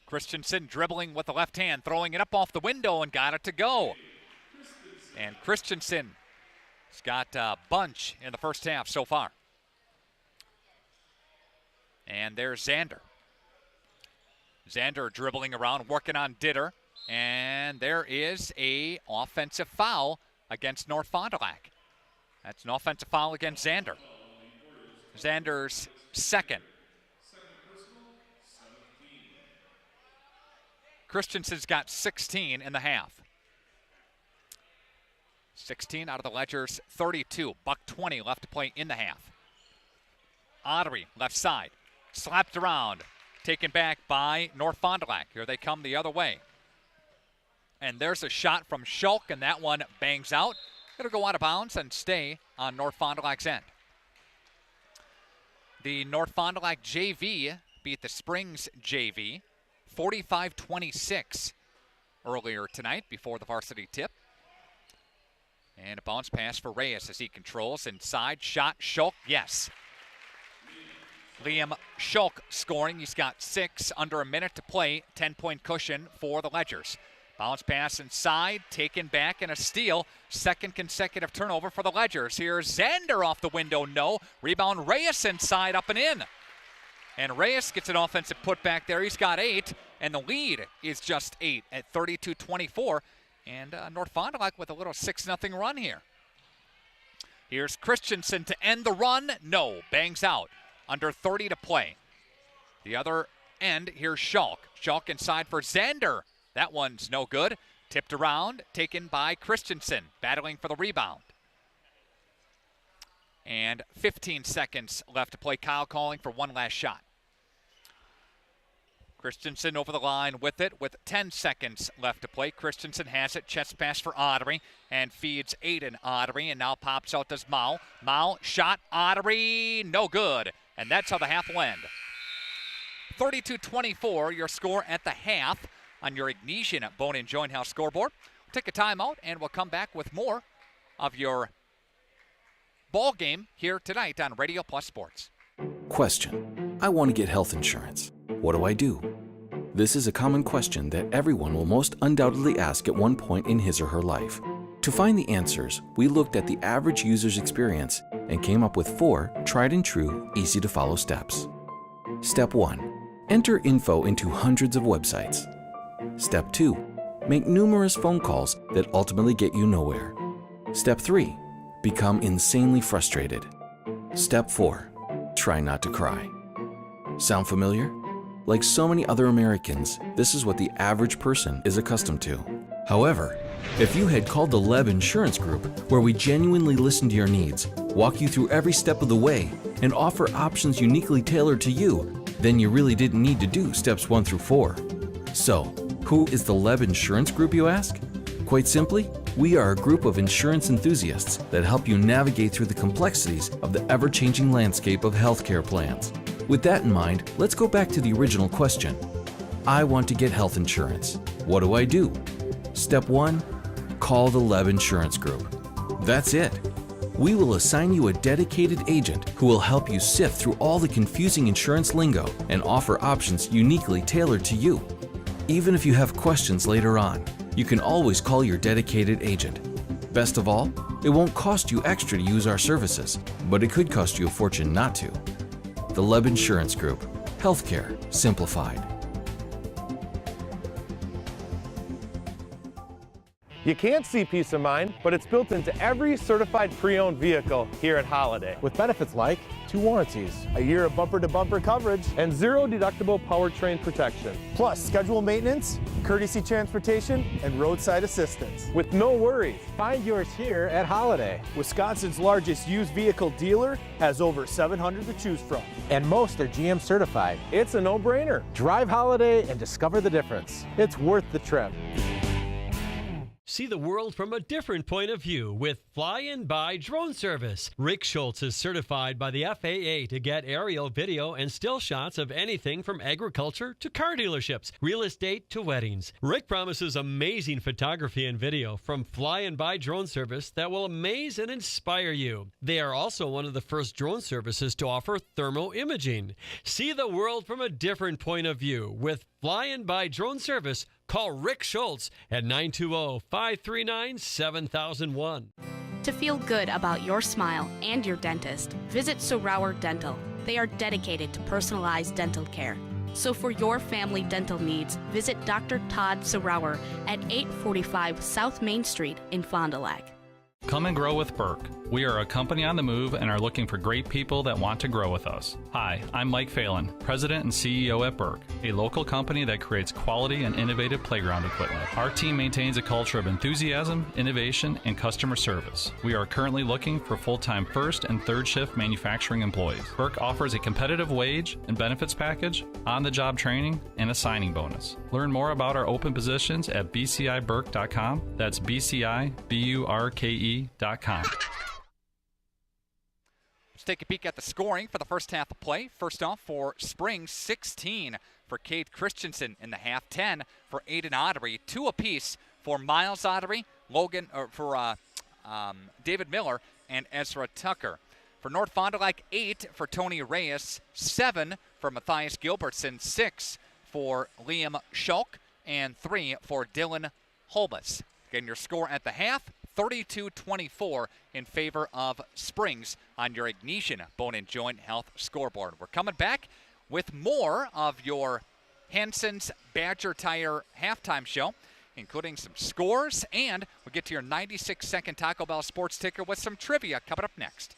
Christensen dribbling with the left hand, throwing it up off the window and got it to go. And Christensen has got a bunch in the first half so far. And there's Zander. Zander dribbling around, working on Ditter. And there is a offensive foul against North Fond du Lac. That's an offensive foul against Zander. Zander's second. Christensen's got 16 in the half. 16 out of the Ledgers, 32. $1:20 left to play in the half. Ottery, left side. Slapped around. Taken back by North Fond du Lac. Here they come the other way. And there's a shot from Schulk, and that one bangs out. It'll go out of bounds and stay on North Fond du Lac's end. The North Fond du Lac JV beat the Springs JV 45-26 earlier tonight before the varsity tip. And a bounce pass for Reyes as he controls inside. Shot, Schulk, yes. Liam Schulk scoring. He's got 6 under a minute to play. 10-point cushion for the Ledgers. Bounce pass inside, taken back, and a steal. Second consecutive turnover for the Ledgers. Here's Zander off the window, no. Rebound, Reyes inside, up and in. And Reyes gets an offensive putback there. He's got 8, and the lead is just 8 at 32-24. And North Fond du Lac with a little 6-0 run here. Here's Christensen to end the run. No, bangs out. Under 30 to play. The other end, here's Schulk. Schulk inside for Zander. That one's no good. Tipped around, taken by Christensen, battling for the rebound. And 15 seconds left to play. Kyle calling for one last shot. Christensen over the line with it with 10 seconds left to play. Christensen has it, chest pass for Ottery, and feeds Aiden Ottery, and now pops out as Mao. Mao, shot, Ottery, no good. And that's how the half will end. 32-24, your score at the half on your Ignition Bone and Joint Health scoreboard. We'll take a timeout, and we'll come back with more of your ball game here tonight on Radio Plus Sports. Question: I want to get health insurance. What do I do? This is a common question that everyone will most undoubtedly ask at one point in his or her life. To find the answers, we looked at the average user's experience and came up with 4 tried and true, easy to follow steps. Step 1. Enter info into hundreds of websites. Step 2. Make numerous phone calls that ultimately get you nowhere. Step 3. Become insanely frustrated. Step 4. Try not to cry. Sound familiar? Like so many other Americans, this is what the average person is accustomed to. However, if you had called the Leb Insurance Group, where we genuinely listen to your needs, walk you through every step of the way, and offer options uniquely tailored to you, then you really didn't need to do steps 1 through 4. So, who is the Leb Insurance Group, you ask? Quite simply, we are a group of insurance enthusiasts that help you navigate through the complexities of the ever-changing landscape of healthcare plans. With that in mind, let's go back to the original question. I want to get health insurance. What do I do? Step 1, call the Leb Insurance Group. That's it. We will assign you a dedicated agent who will help you sift through all the confusing insurance lingo and offer options uniquely tailored to you. Even if you have questions later on, you can always call your dedicated agent. Best of all, it won't cost you extra to use our services, but it could cost you a fortune not to. The Leb Insurance Group. Healthcare simplified. You can't see peace of mind, but it's built into every certified pre-owned vehicle here at Holiday. With benefits like 2 warranties, A year of bumper-to-bumper coverage, and 0 deductible powertrain protection. Plus scheduled maintenance, courtesy transportation, and roadside assistance. With no worries. find yours here at Holiday. Wisconsin's largest used vehicle dealer has over 700 to choose from. And most are GM certified. It's a no-brainer. Drive Holiday and discover the difference. It's worth the trip. See the world from a different point of view with Fly-In by Drone Service. Rick Schultz is certified by the FAA to get aerial video and still shots of anything from agriculture to car dealerships, real estate to weddings. Rick promises amazing photography and video from Fly-In by Drone Service that will amaze and inspire you. They are also one of the first drone services to offer thermal imaging. See the world from a different point of view with Fly-In by Drone Service. Call Rick Schultz at 920-539-7001. To feel good about your smile and your dentist, visit Sorauer Dental. They are dedicated to personalized dental care. So for your family dental needs, visit Dr. Todd Sorauer at 845 South Main Street in Fond du Lac. Come and grow with Burke. We are a company on the move and are looking for great people that want to grow with us. Hi, I'm Mike Phelan, President and CEO at Burke, a local company that creates quality and innovative playground equipment. Our team maintains a culture of enthusiasm, innovation, and customer service. We are currently looking for full-time first and third shift manufacturing employees. Burke offers a competitive wage and benefits package, on-the-job training, and a signing bonus. Learn more about our open positions at bciburke.com. That's bciburke.com. Let's take a peek at the scoring for the first half of play. First off, for Springs, 16 for Cade Christensen in the half, 10 for Aiden Ottery, 2 apiece for Miles Ottery, David Miller, and Ezra Tucker. For North Fond du Lac, 8 for Tony Reyes, 7 for Matthias Gilbertson, 6 for Liam Schulk, and 3 for Dylan Holbus. Again, your score at the half, 32-24 in favor of Springs on your Ignition Bone and Joint Health scoreboard. We're coming back with more of your Hanson's Badger Tire halftime show, including some scores, and we'll get to your 96-second Taco Bell sports ticker with some trivia coming up next.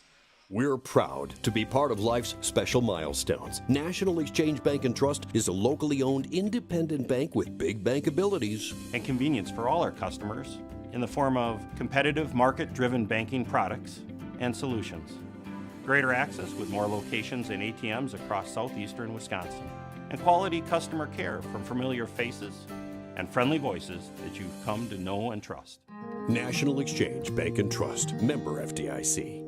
We're proud to be part of life's special milestones. National Exchange Bank and Trust is a locally owned independent bank with big bank abilities and convenience for all our customers in the form of competitive market-driven banking products and solutions, greater access with more locations and ATMs across southeastern Wisconsin, and quality customer care from familiar faces and friendly voices that you've come to know and trust. National Exchange Bank and Trust, member FDIC.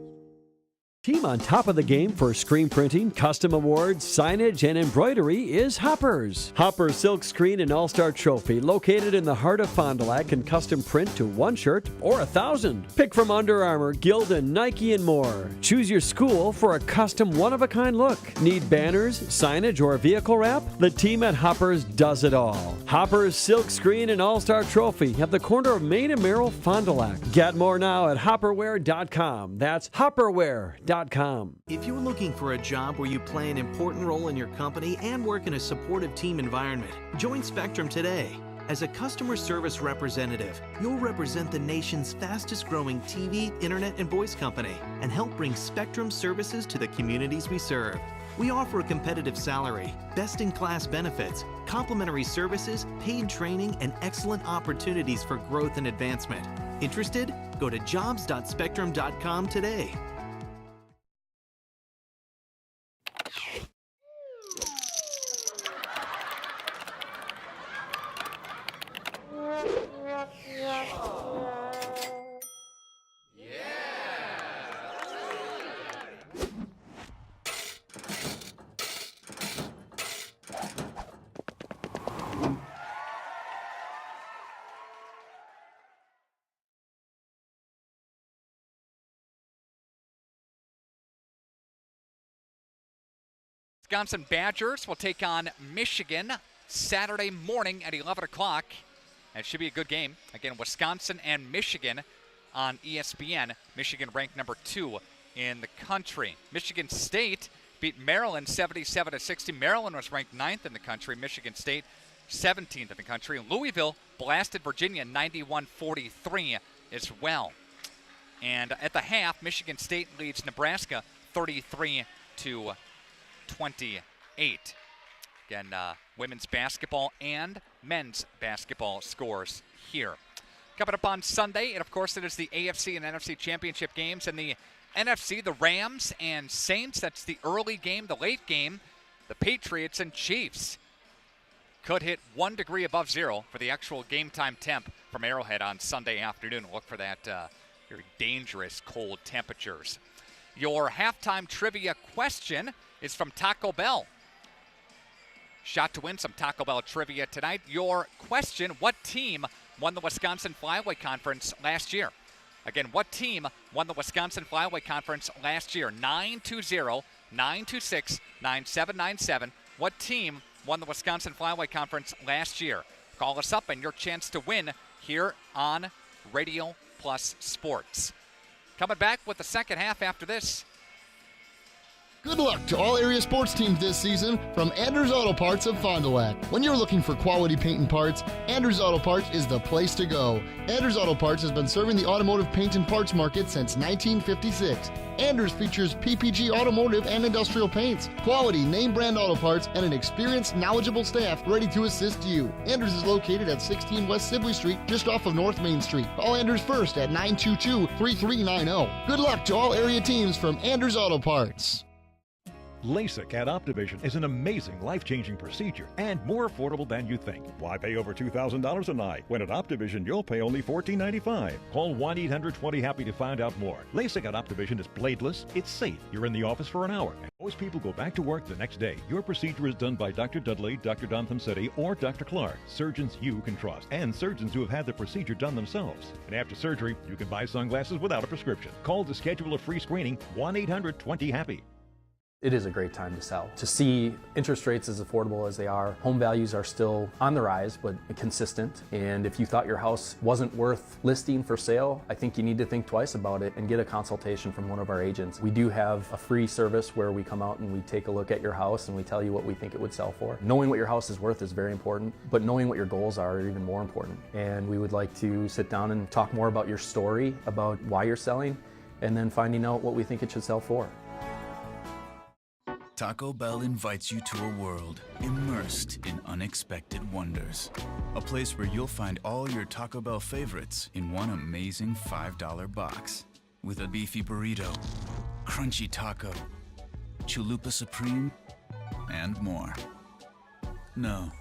Team on top of the game for screen printing, custom awards, signage, and embroidery is Hoppers. Hoppers Silk Screen and All-Star Trophy, located in the heart of Fond du Lac, can custom print to 1 shirt or 1,000. Pick from Under Armour, Gildan, Nike, and more. Choose your school for a custom one-of-a-kind look. Need banners, signage, or vehicle wrap? The team at Hoppers does it all. Hoppers Silk Screen and All-Star Trophy at the corner of Main and Merrill, Fond du Lac. Get more now at hopperware.com. That's hopperware.com. If you're looking for a job where you play an important role in your company and work in a supportive team environment, join Spectrum today. As a customer service representative, you'll represent the nation's fastest growing TV, internet, and voice company and help bring Spectrum services to the communities we serve. We offer a competitive salary, best-in-class benefits, complimentary services, paid training, and excellent opportunities for growth and advancement. Interested? Go to jobs.spectrum.com today. Wisconsin Badgers will take on Michigan Saturday morning at 11 o'clock. It should be a good game. Again, Wisconsin and Michigan on ESPN. Michigan ranked number 2 in the country. Michigan State beat Maryland 77-60. Maryland was ranked 9th in the country. Michigan State 17th in the country. Louisville blasted Virginia 91-43 as well. And at the half, Michigan State leads Nebraska 33-28. Again, women's basketball and men's basketball scores here. Coming up on Sunday, and of course it is the AFC and NFC championship games. And the NFC, the Rams and Saints, that's the early game. The late game, the Patriots and Chiefs. Could hit 1 degree above zero for the actual game time temp from Arrowhead on Sunday afternoon. Look for that very dangerous cold temperatures. Your halftime trivia question is from Taco Bell. Shot to win some Taco Bell trivia tonight. Your question, what team won the Wisconsin Flyaway Conference last year? Again, what team won the Wisconsin Flyaway Conference last year? 920-926-9797. What team won the Wisconsin Flyaway Conference last year? Call us up and your chance to win here on Radio Plus Sports. Coming back with the second half after this. Good luck to all area sports teams this season from Anders Auto Parts of Fond du Lac. When you're looking for quality paint and parts, Anders Auto Parts is the place to go. Anders Auto Parts has been serving the automotive paint and parts market since 1956. Anders features PPG automotive and industrial paints, quality name brand auto parts, and an experienced, knowledgeable staff ready to assist you. Anders is located at 16 West Sibley Street, just off of North Main Street. Call Anders first at 922-3390. Good luck to all area teams from Anders Auto Parts. LASIK at Optivision is an amazing, life-changing procedure and more affordable than you think. Why pay over $2,000 a night when at Optivision you'll pay only $14.95? Call 1-800-20-HAPPY to find out more. LASIK at Optivision is bladeless, it's safe. You're in the office for an hour, and most people go back to work the next day. Your procedure is done by Dr. Dudley, Dr. Dontham-Setti, or Dr. Clark, surgeons you can trust, and surgeons who have had the procedure done themselves. And after surgery, you can buy sunglasses without a prescription. Call to schedule a free screening, 1-800-20-HAPPY. It is a great time to sell. To see interest rates as affordable as they are, home values are still on the rise, but consistent. And if you thought your house wasn't worth listing for sale, I think you need to think twice about it and get a consultation from one of our agents. We do have a free service where we come out and we take a look at your house and we tell you what we think it would sell for. Knowing what your house is worth is very important, but knowing what your goals are even more important. And we would like to sit down and talk more about your story, about why you're selling, and then finding out what we think it should sell for. Taco Bell invites you to a world immersed in unexpected wonders. A place where you'll find all your Taco Bell favorites in one amazing $5 box. With a beefy burrito, crunchy taco, chalupa supreme, and more. No,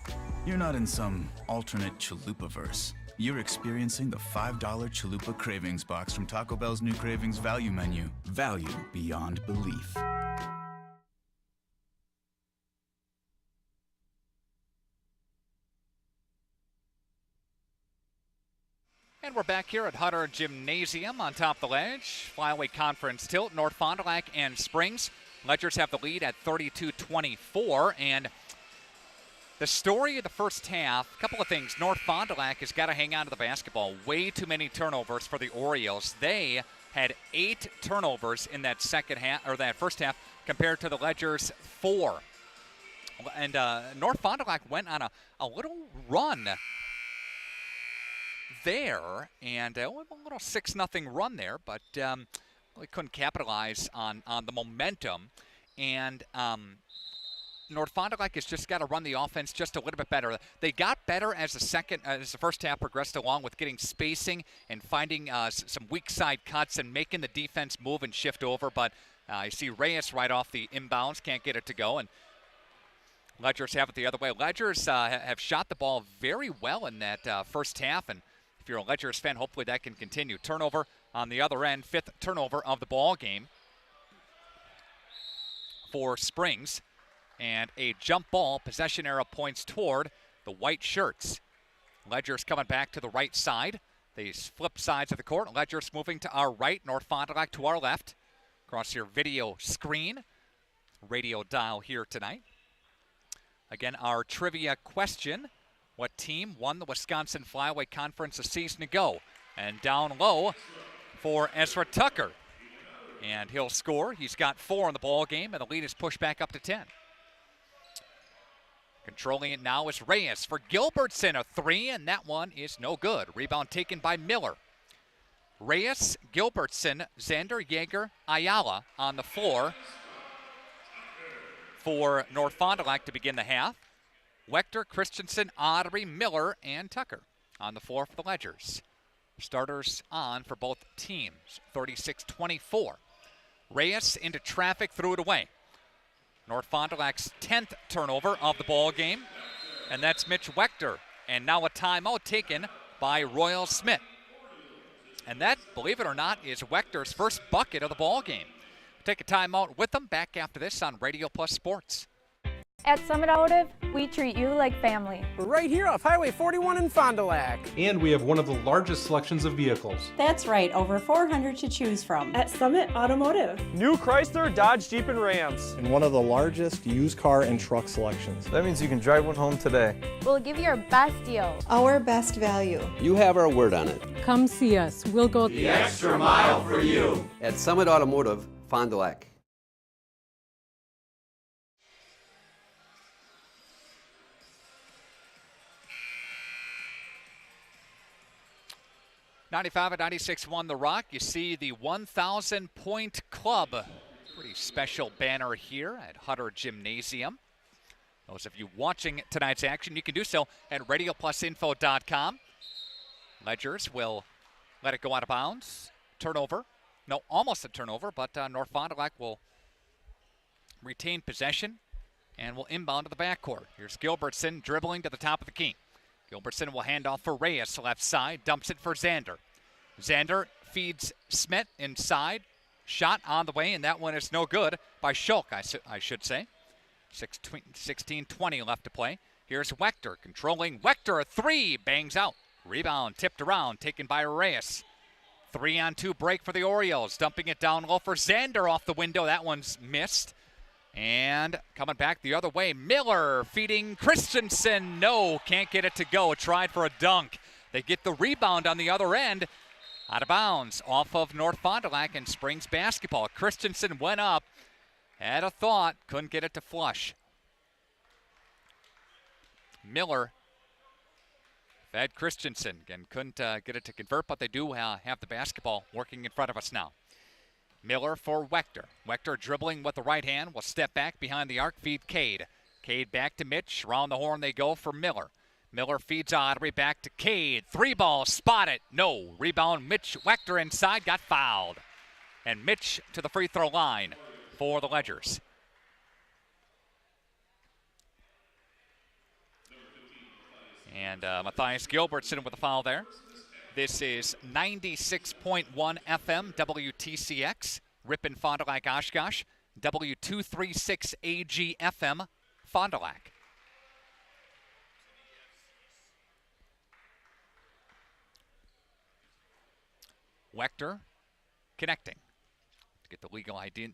you're not in some alternate chalupa-verse. You're experiencing the $5 Chalupa Cravings Box from Taco Bell's new Cravings Value Menu. Value beyond belief. And we're back here at Hutter Gymnasium on top of the ledge. Flyweight Conference tilt, North Fond du Lac and Springs. Ledgers have the lead at 32-24, and the story of the first half, a couple of things. North Fond du Lac has got to hang on to the basketball. Way too many turnovers for the Orioles. They had 8 turnovers in that second half, or that first half, compared to the Ledgers' 4. And North Fond du Lac went on a little run there, and a little 6-0 run there, but we couldn't capitalize on the momentum. And North Fond du Lac has just got to run the offense just a little bit better. They got better as the first half progressed along, with getting spacing and finding some weak side cuts and making the defense move and shift over. But I see Reyes right off the inbounds, can't get it to go, and Ledgers have it the other way. Ledgers have shot the ball very well in that first half, and if you're a Ledgers fan, hopefully that can continue. Turnover on the other end, 5th turnover of the ball game for Springs. And a jump ball, possession arrow points toward the white shirts. Ledgers coming back to the right side. They flip sides of the court. Ledgers moving to our right, North Fond du Lac to our left. Across your video screen, radio dial here tonight. Again, our trivia question: what team won the Wisconsin Flyweight Conference a season ago? And down low for Ezra Tucker. And he'll score. He's got 4 in the ball game, and the lead is pushed back up to 10. Controlling it now is Reyes for Gilbertson, a 3, and that one is no good. Rebound taken by Miller. Reyes, Gilbertson, Xander, Yeager, Ayala on the floor for North Fond du Lac to begin the half. Wechter, Christensen, Audrey, Miller, and Tucker on the floor for the Ledgers. Starters on for both teams, 36-24. Reyes into traffic, threw it away. North Fond du Lac's 10th turnover of the ball game, and that's Mitch Wechter. And now a timeout taken by Royal Smith. And that, believe it or not, is Wechter's first bucket of the ball game. Take a timeout with them. Back after this on Radio Plus Sports. At Summit Automotive, we treat you like family. We're right here off Highway 41 in Fond du Lac. And we have one of the largest selections of vehicles. That's right, over 400 to choose from. At Summit Automotive. New Chrysler, Dodge, Jeep, and Rams. And one of the largest used car and truck selections. That means you can drive one home today. We'll give you our best deal. Our best value. You have our word on it. Come see us. We'll go the extra mile for you. At Summit Automotive, Fond du Lac. 95 and 96.1 The Rock. You see the 1,000-point club. Pretty special banner here at Hutter Gymnasium. Those of you watching tonight's action, you can do so at radioplusinfo.com. Ledgers will let it go out of bounds. Turnover. No, almost a turnover, but North Fond du Lac will retain possession and will inbound to the backcourt. Here's Gilbertson dribbling to the top of the key. Gilbertson will hand off for Reyes, left side, dumps it for Xander. Xander feeds Smith inside. Shot on the way, and that one is no good by Schulk, I should say. 16:20 left to play. Here's Wechter controlling. Wechter, a 3, bangs out. Rebound tipped around, taken by Reyes. 3-on-2 break for the Orioles, dumping it down low for Xander off the window. That one's missed. And coming back the other way, Miller feeding Christensen. No, can't get it to go. Tried for a dunk. They get the rebound on the other end. Out of bounds off of North Fond du Lac and Springs basketball. Christensen went up, had a thought, couldn't get it to flush. Miller fed Christensen. Again, couldn't get it to convert, but they do have the basketball working in front of us now. Miller for Wechter. Wechter dribbling with the right hand, will step back behind the arc, feed Cade. Cade back to Mitch. Around the horn they go for Miller. Miller feeds Audrey back to Cade. 3-ball, spotted. No. Rebound, Mitch Wechter inside, got fouled. And Mitch to the free throw line for the Ledgers. And Matthias Gilbertson with a foul there. This is 96.1 FM WTCX, Ripon, Fond du Lac, Oshkosh, W236AG FM, Fond du Lac. Wechter connecting to get the legal ID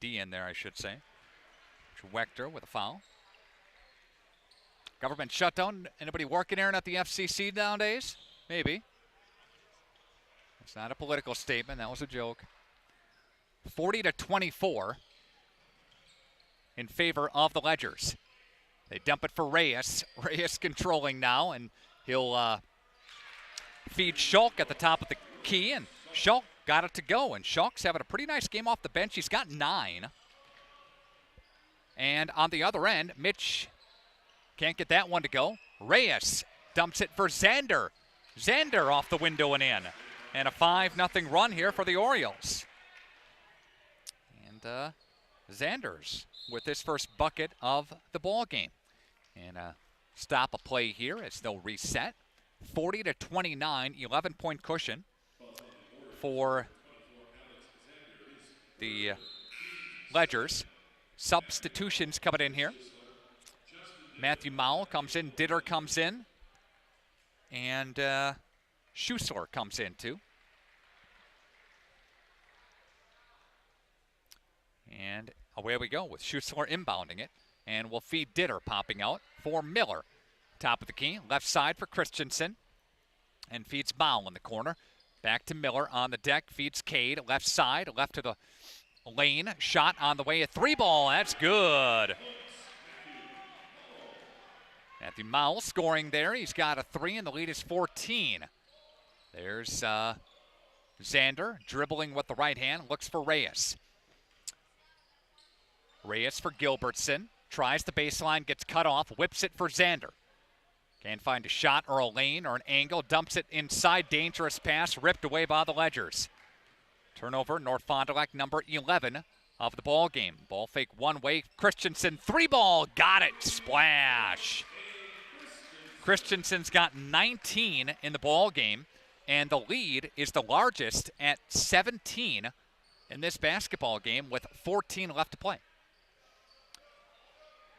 in there, I should say. Wechter with a foul. Government shutdown. Anybody working, Aaron, at the FCC nowadays? Maybe. It's not a political statement. That was a joke. 40-24 in favor of the Ledgers. They dump it for Reyes. Reyes controlling now, and he'll feed Schulk at the top of the key, and Schulk got it to go, and Schulk's having a pretty nice game off the bench. He's got 9. And on the other end, Mitch can't get that one to go. Reyes dumps it for Zander. Zander off the window and in. And a 5-0 run here for the Orioles. And Zanders with his first bucket of the ball game. And stop a play here as they'll reset. 40-29, 11-point cushion for the Ledgers. Substitutions coming in here. Matthew Mowell comes in, Ditter comes in, and Schussler comes in too. And away we go with Schussler inbounding it, and we'll feed Ditter popping out for Miller. Top of the key, left side for Christensen, and feeds Mowell in the corner. Back to Miller on the deck, feeds Cade, left side, left to the lane, shot on the way, a 3-ball, that's good. Matthew Mowell scoring there. He's got a 3, and the lead is 14. There's Zander dribbling with the right hand, looks for Reyes. Reyes for Gilbertson. Tries the baseline, gets cut off, whips it for Zander. Can't find a shot or a lane or an angle. Dumps it inside. Dangerous pass ripped away by the Ledgers. Turnover, North Fond du Lac, number 11 of the ball game. Ball fake one way. Christensen, 3-ball. Got it. Splash. Christensen's got 19 in the ball game, and the lead is the largest at 17 in this basketball game with 14 left to play.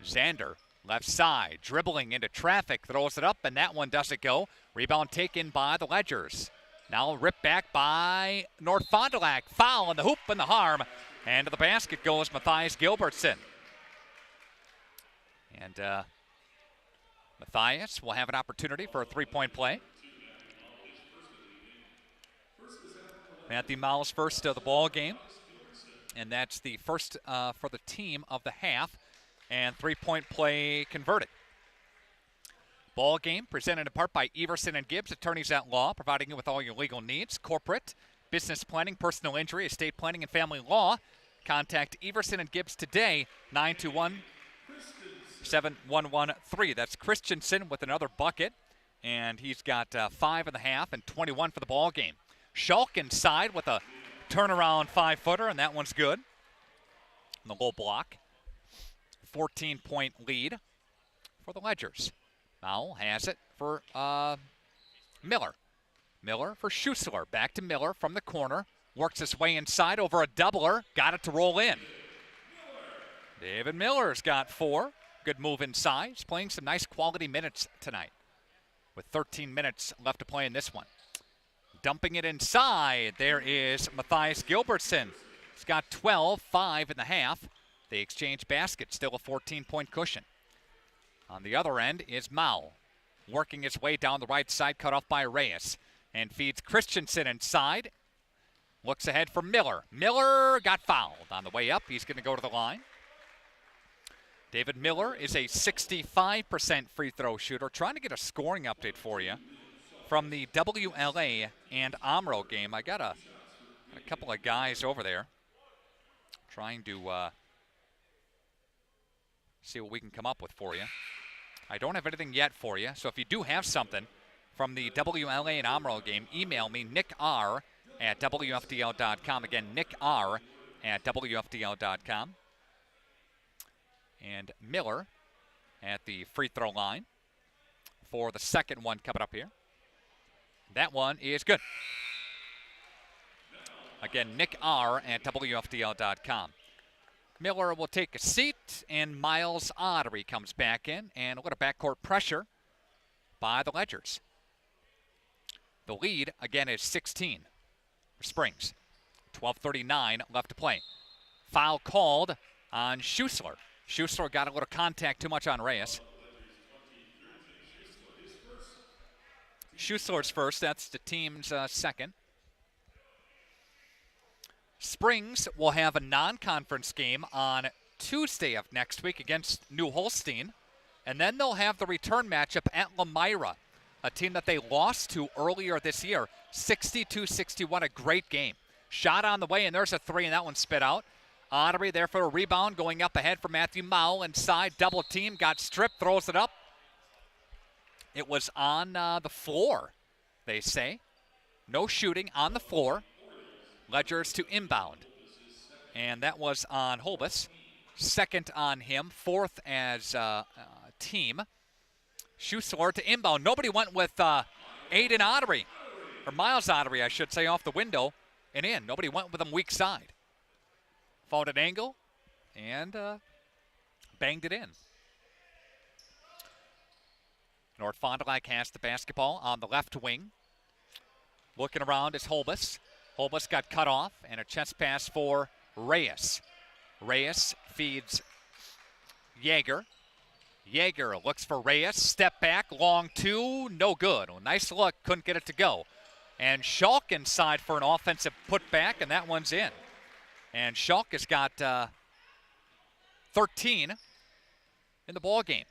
Zander, left side, dribbling into traffic, throws it up, and that one doesn't go. Rebound taken by the Ledgers. Now ripped back by North Fond du Lac. Foul in the hoop and the harm, and to the basket goes Matthias Gilbertson. And Matthias will have an opportunity for a 3-point play. Matthew Mowell's first of the ball game, and that's the first for the team of the half, and 3-point play converted. Ball game presented in part by Everson and Gibbs, attorneys at law, providing you with all your legal needs, corporate, business planning, personal injury, estate planning, and family law. Contact Everson and Gibbs today, 921-7113. That's Christensen with another bucket, and he's got 5 in the half and 21 for the ball game. Schulk inside with a turnaround 5-footer, and that one's good. The low block. 14-point lead for the Ledgers. Mowell has it for Miller. Miller for Schussler. Back to Miller from the corner. Works his way inside over a doubler. Got it to roll in. David Miller's got 4. Good move inside. He's playing some nice quality minutes tonight with 13 minutes left to play in this one. Dumping it inside. There is Matthias Gilbertson. He's got 12, 5 in the half. They exchange baskets, still a 14-point cushion. On the other end is Mowell, working his way down the right side, cut off by Reyes, and feeds Christensen inside. Looks ahead for Miller. Miller got fouled on the way up. He's going to go to the line. David Miller is a 65% free throw shooter. Trying to get a scoring update for you from the WLA and Omro game. I got a couple of guys over there trying to see what we can come up with for you. I don't have anything yet for you, so if you do have something from the WLA and Omro game, email me, nickr@wfdl.com. Again, nickr@wfdl.com. And Miller at the free throw line. for the second one coming up here. That one is good. Again, Nick R. at WFDL.com. Miller will take a seat, and Miles Ottery comes back in, and a little backcourt pressure by the Ledgers. The lead, again, is 16 for Springs. 12:39 left to play. Foul called on Schussler. Schussler got a little contact too much on Reyes. Schussler's first. That's the team's second. Springs will have a non-conference game on Tuesday of next week against New Holstein. And then they'll have the return matchup at Lemira, a team that they lost to earlier this year, 62-61, a great game. Shot on the way, and there's a three, and that one spit out. Ottery there for a rebound, going up ahead for Matthew Mowell inside. Double team, got stripped, throws it up. It was on the floor, they say. No shooting on the floor. Ledgers to inbound. And that was on Holbus. Second on him, fourth as team. Schussler to inbound. Nobody went with Aiden Ottery, or Miles Ottery, I should say, off the window and in. Nobody went with him weak side. Found an angle and banged it in. North Fond du Lac has the basketball on the left wing. Looking around is Holbus. Holbus got cut off, and a chest pass for Reyes. Reyes feeds Yeager. Yeager looks for Reyes. Step back, long two, no good. Well, nice look, couldn't get it to go. And Schalk inside for an offensive putback, and that one's in. And Schalk has got 13 in the ball game.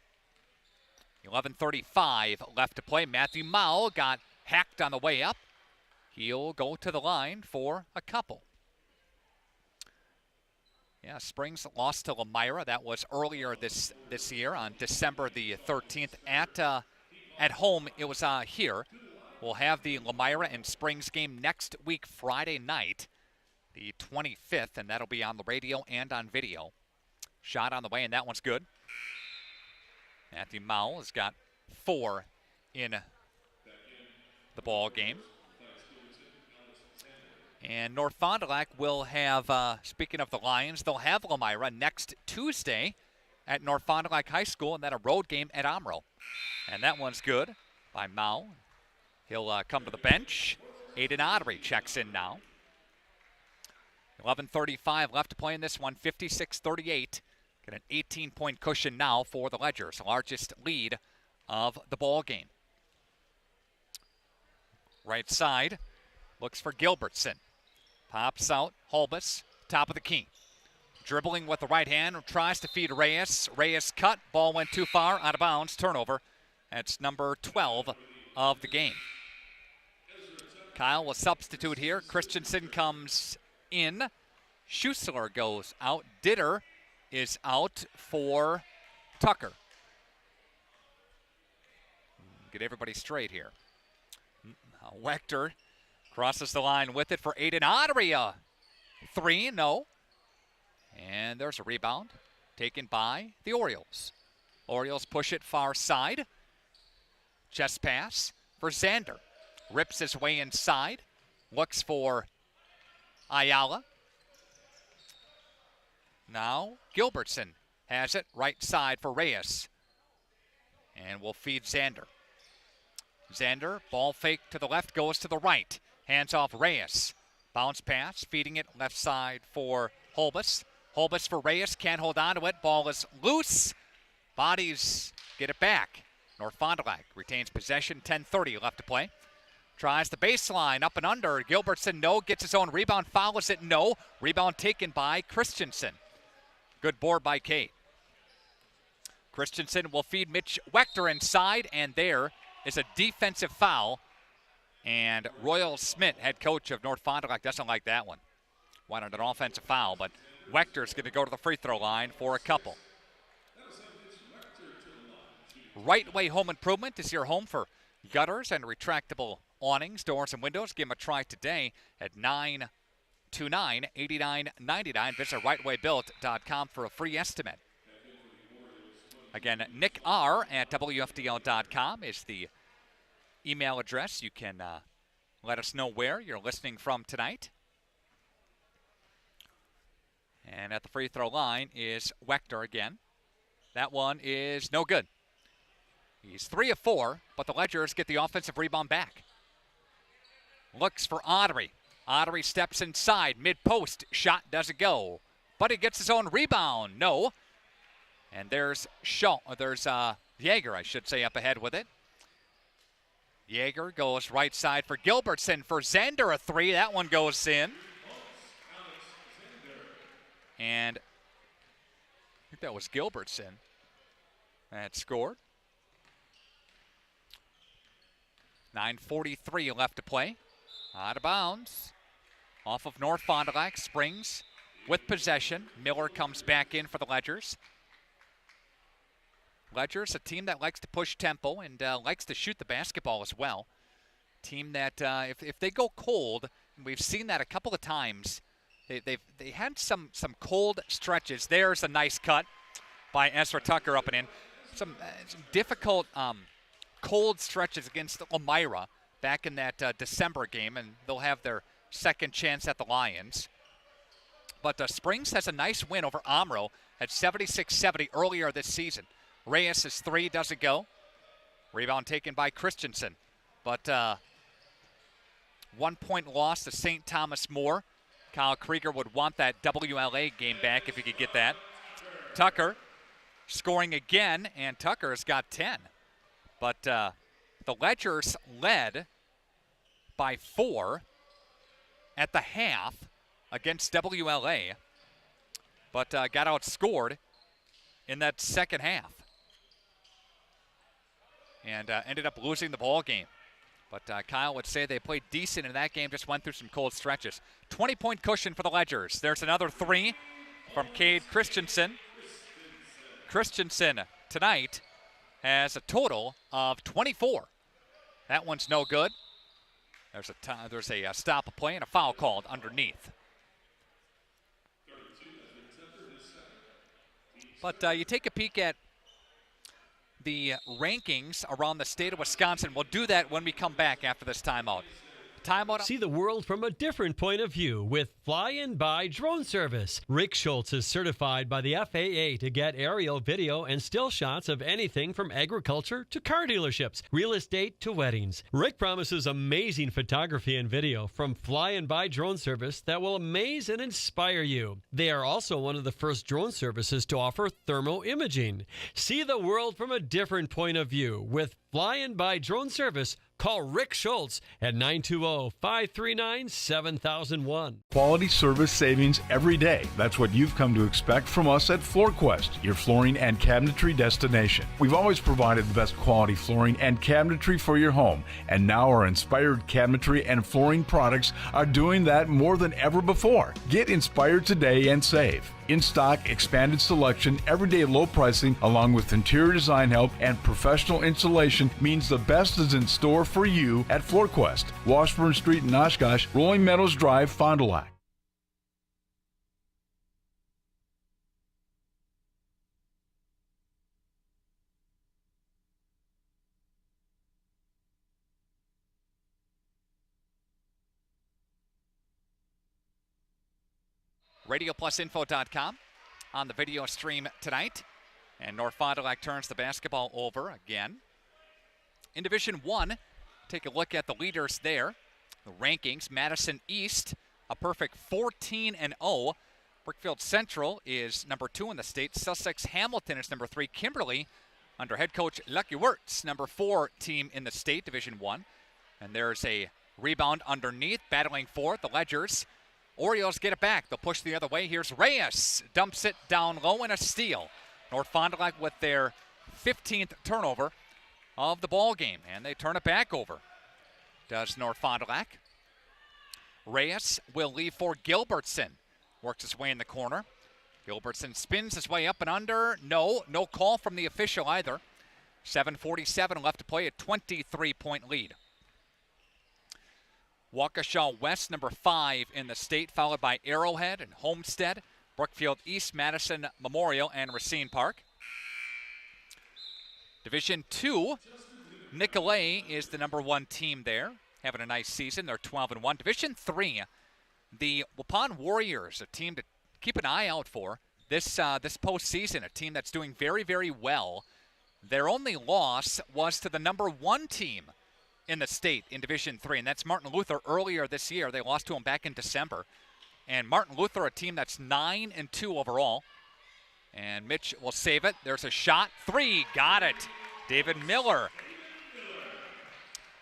11:35 left to play. Matthew Mowell got hacked on the way up. He'll go to the line for a couple. Yeah, Springs lost to Lemira. That was earlier this year on December the 13th. At home, it was here. We'll have the Lemira and Springs game next week, Friday night, the 25th, and that'll be on the radio and on video. Shot on the way, and that one's good. Matthew Mowell has got 4 in the ball game. And North Fond du Lac will have, speaking of the Lions, they'll have Lemira next Tuesday at North Fond du Lac High School, and then a road game at Omro. And that one's good by Mowell. He'll come to the bench. Aiden Ottery checks in now. 11:35 left to play in this one, 56-38. Got an 18-point cushion now for the Ledgers, the largest lead of the ball game. Right side, looks for Gilbertson. Pops out, Holbus, top of the key. Dribbling with the right hand, tries to feed Reyes. Reyes cut, ball went too far, out of bounds, turnover. That's number 12 of the game. Kyle will substitute here. Christensen comes in. Schussler goes out. Ditter is out for Tucker. Get everybody straight here. Wechter crosses the line with it for Aiden Ottery. 3, no. And there's a rebound taken by the Orioles. Orioles push it far side. Chest pass for Xander. Rips his way inside. Looks for Ayala. Now Gilbertson has it right side for Reyes. And will feed Xander. Xander, ball fake to the left, goes to the right. Hands off Reyes. Bounce pass, feeding it left side for Holbus. Holbus for Reyes, can't hold on to it. Ball is loose. Bodies get it back. North Fond du Lac retains possession, 10:30 left to play. Tries the baseline, up and under. Gilbertson, no. Gets his own rebound, fouls it, no. Rebound taken by Christensen. Good board by Kate. Christensen will feed Mitch Wechter inside, and there is a defensive foul. And Royal Smith, head coach of North Fond du Lac, doesn't like that one. Wanted an offensive foul, but Wechter's going to go to the free throw line for a couple. Right Way Home Improvement is your home for gutters and retractable awnings, doors, and windows. Give them a try today at 929-8999. Visit rightwaybuilt.com for a free estimate. Again, Nick R at WFDL.com is the email address. You can let us know where you're listening from tonight. And at the free throw line is Wechter again. That one is no good. He's 3 of 4, but the Ledgers get the offensive rebound back. Looks for Ottery. Ottery steps inside, mid-post. Shot doesn't go, but he gets his own rebound. No. And there's Yeager, I should say, up ahead with it. Yeager goes right side for Gilbertson. For Zander, a 3. That one goes in. And I think that was Gilbertson that scored. 9:43 left to play. Out of bounds. Off of North Fond du Lac. Springs with possession. Miller comes back in for the Ledgers. Ledgers, a team that likes to push tempo and likes to shoot the basketball as well. Team that if they go cold, and we've seen that a couple of times, they had some cold stretches. There's a nice cut by Ezra Tucker up and in. Some difficult cold stretches against Elmira back in that December game, and they'll have their second chance at the Lions. But Springs has a nice win over Omro at 76-70 earlier this season. Reyes' 3 doesn't go. Rebound taken by Christensen. But 1 point loss to St. Thomas More. Kyle Krieger would want that WLA game back if he could get that. Tucker scoring again, and Tucker's got 10. But the Ledgers led by 4 at the half against WLA, but got outscored in that second half and ended up losing the ball game. But Kyle would say they played decent in that game, just went through some cold stretches. 20-point cushion for the Ledgers. There's another 3 from Cade Christensen. Christensen tonight has a total of 24. That one's no good. There's a stop play and a foul called underneath. But you take a peek at the rankings around the state of Wisconsin. We'll do that when we come back after this timeout. See the world from a different point of view with Fly-In by Drone Service. Rick Schultz is certified by the FAA to get aerial video and still shots of anything from agriculture to car dealerships, real estate to weddings. Rick promises amazing photography and video from Fly-In by Drone Service that will amaze and inspire you. They are also one of the first drone services to offer thermal imaging. See the world from a different point of view with Fly-In by Drone Service. Call Rick Schultz at 920-539-7001. Quality service savings every day. That's what you've come to expect from us at FloorQuest, your flooring and cabinetry destination. We've always provided the best quality flooring and cabinetry for your home, and now our inspired cabinetry and flooring products are doing that more than ever before. Get inspired today and save. In-stock, expanded selection, everyday low pricing, along with interior design help and professional installation means the best is in store for you at FloorQuest, Washburn Street in Oshkosh, Rolling Meadows Drive, Fond du Lac. RadioPlusInfo.com on the video stream tonight. And North Fond du Lac turns the basketball over again. In Division 1, take a look at the leaders there. The rankings, Madison East, a perfect 14-0. Brookfield Central is number 2 in the state. Sussex Hamilton is number 3. Kimberly, under head coach Lucky Wirtz, number 4 team in the state, Division 1. And there's a rebound underneath, battling for it, the Ledgers. Orioles get it back. They'll push the other way. Here's Reyes. Dumps it down low and a steal. North Fond du Lac with their 15th turnover of the ball game, and they turn it back over. Does North Fond du Lac. Reyes will leave for Gilbertson. Works his way in the corner. Gilbertson spins his way up and under. No call from the official either. 7:47 left to play, a 23-point lead. Waukesha West, number 5 in the state, followed by Arrowhead and Homestead, Brookfield East, Madison Memorial, and Racine Park. Division 2, Nicolay is the number 1 team there, having a nice season. They're 12-1. Division 3, the Waupun Warriors, a team to keep an eye out for this postseason, a team that's doing very, very well. Their only loss was to the number 1 team in the state in Division 3, and that's Martin Luther earlier this year. They lost to them back in December. And Martin Luther, a team that's 9-2 overall. And Mitch will save it. There's a shot. 3. Got it. David Miller.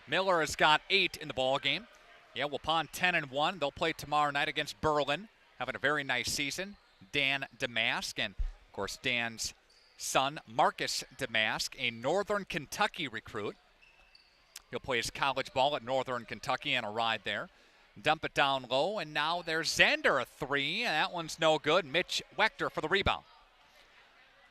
Miller has got 8 in the ball game. Yeah, Waupun 10-1. They'll play tomorrow night against Berlin. Having a very nice season. Dan Damask, and of course Dan's son, Marcus Damask, a Northern Kentucky recruit. He'll play his college ball at Northern Kentucky and a ride there. Dump it down low, and now there's Zander, a 3, and that one's no good. Mitch Wechter for the rebound.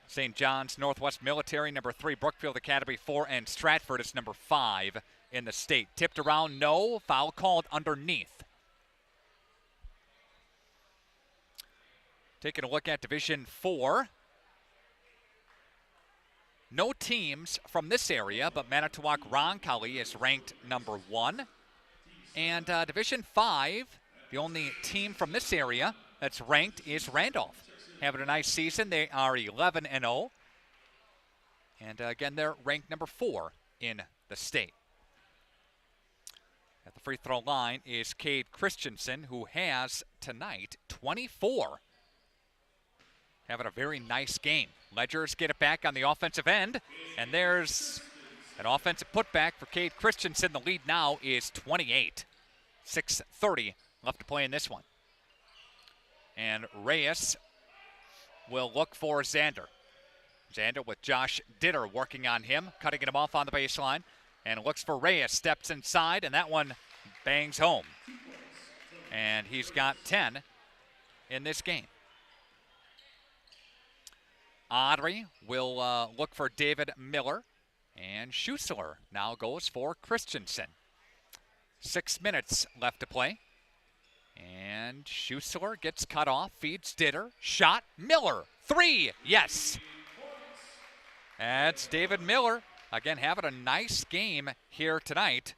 St. John's Northwest Military, number 3, Brookfield Academy 4, and Stratford is number 5 in the state. Tipped around, no. Foul called underneath. Taking a look at Division 4. No teams from this area, but Manitowoc Roncalli is ranked number 1. And Division 5, the only team from this area that's ranked is Randolph. Having a nice season. They are 11-0. And again, they're ranked number 4 in the state. At the free throw line is Cade Christensen, who has tonight 24. Having a very nice game. Ledgers get it back on the offensive end. And there's an offensive putback for Cade Christensen. The lead now is 28. 6:30 left to play in this one. And Reyes will look for Zander. Zander with Josh Ditter working on him, cutting him off on the baseline. And looks for Reyes, steps inside, and that one bangs home. And he's got 10 in this game. Audrey will look for David Miller. And Schussler now goes for Christensen. 6 minutes left to play. And Schussler gets cut off, feeds Ditter. Shot, Miller, 3, yes. That's David Miller. Again, having a nice game here tonight.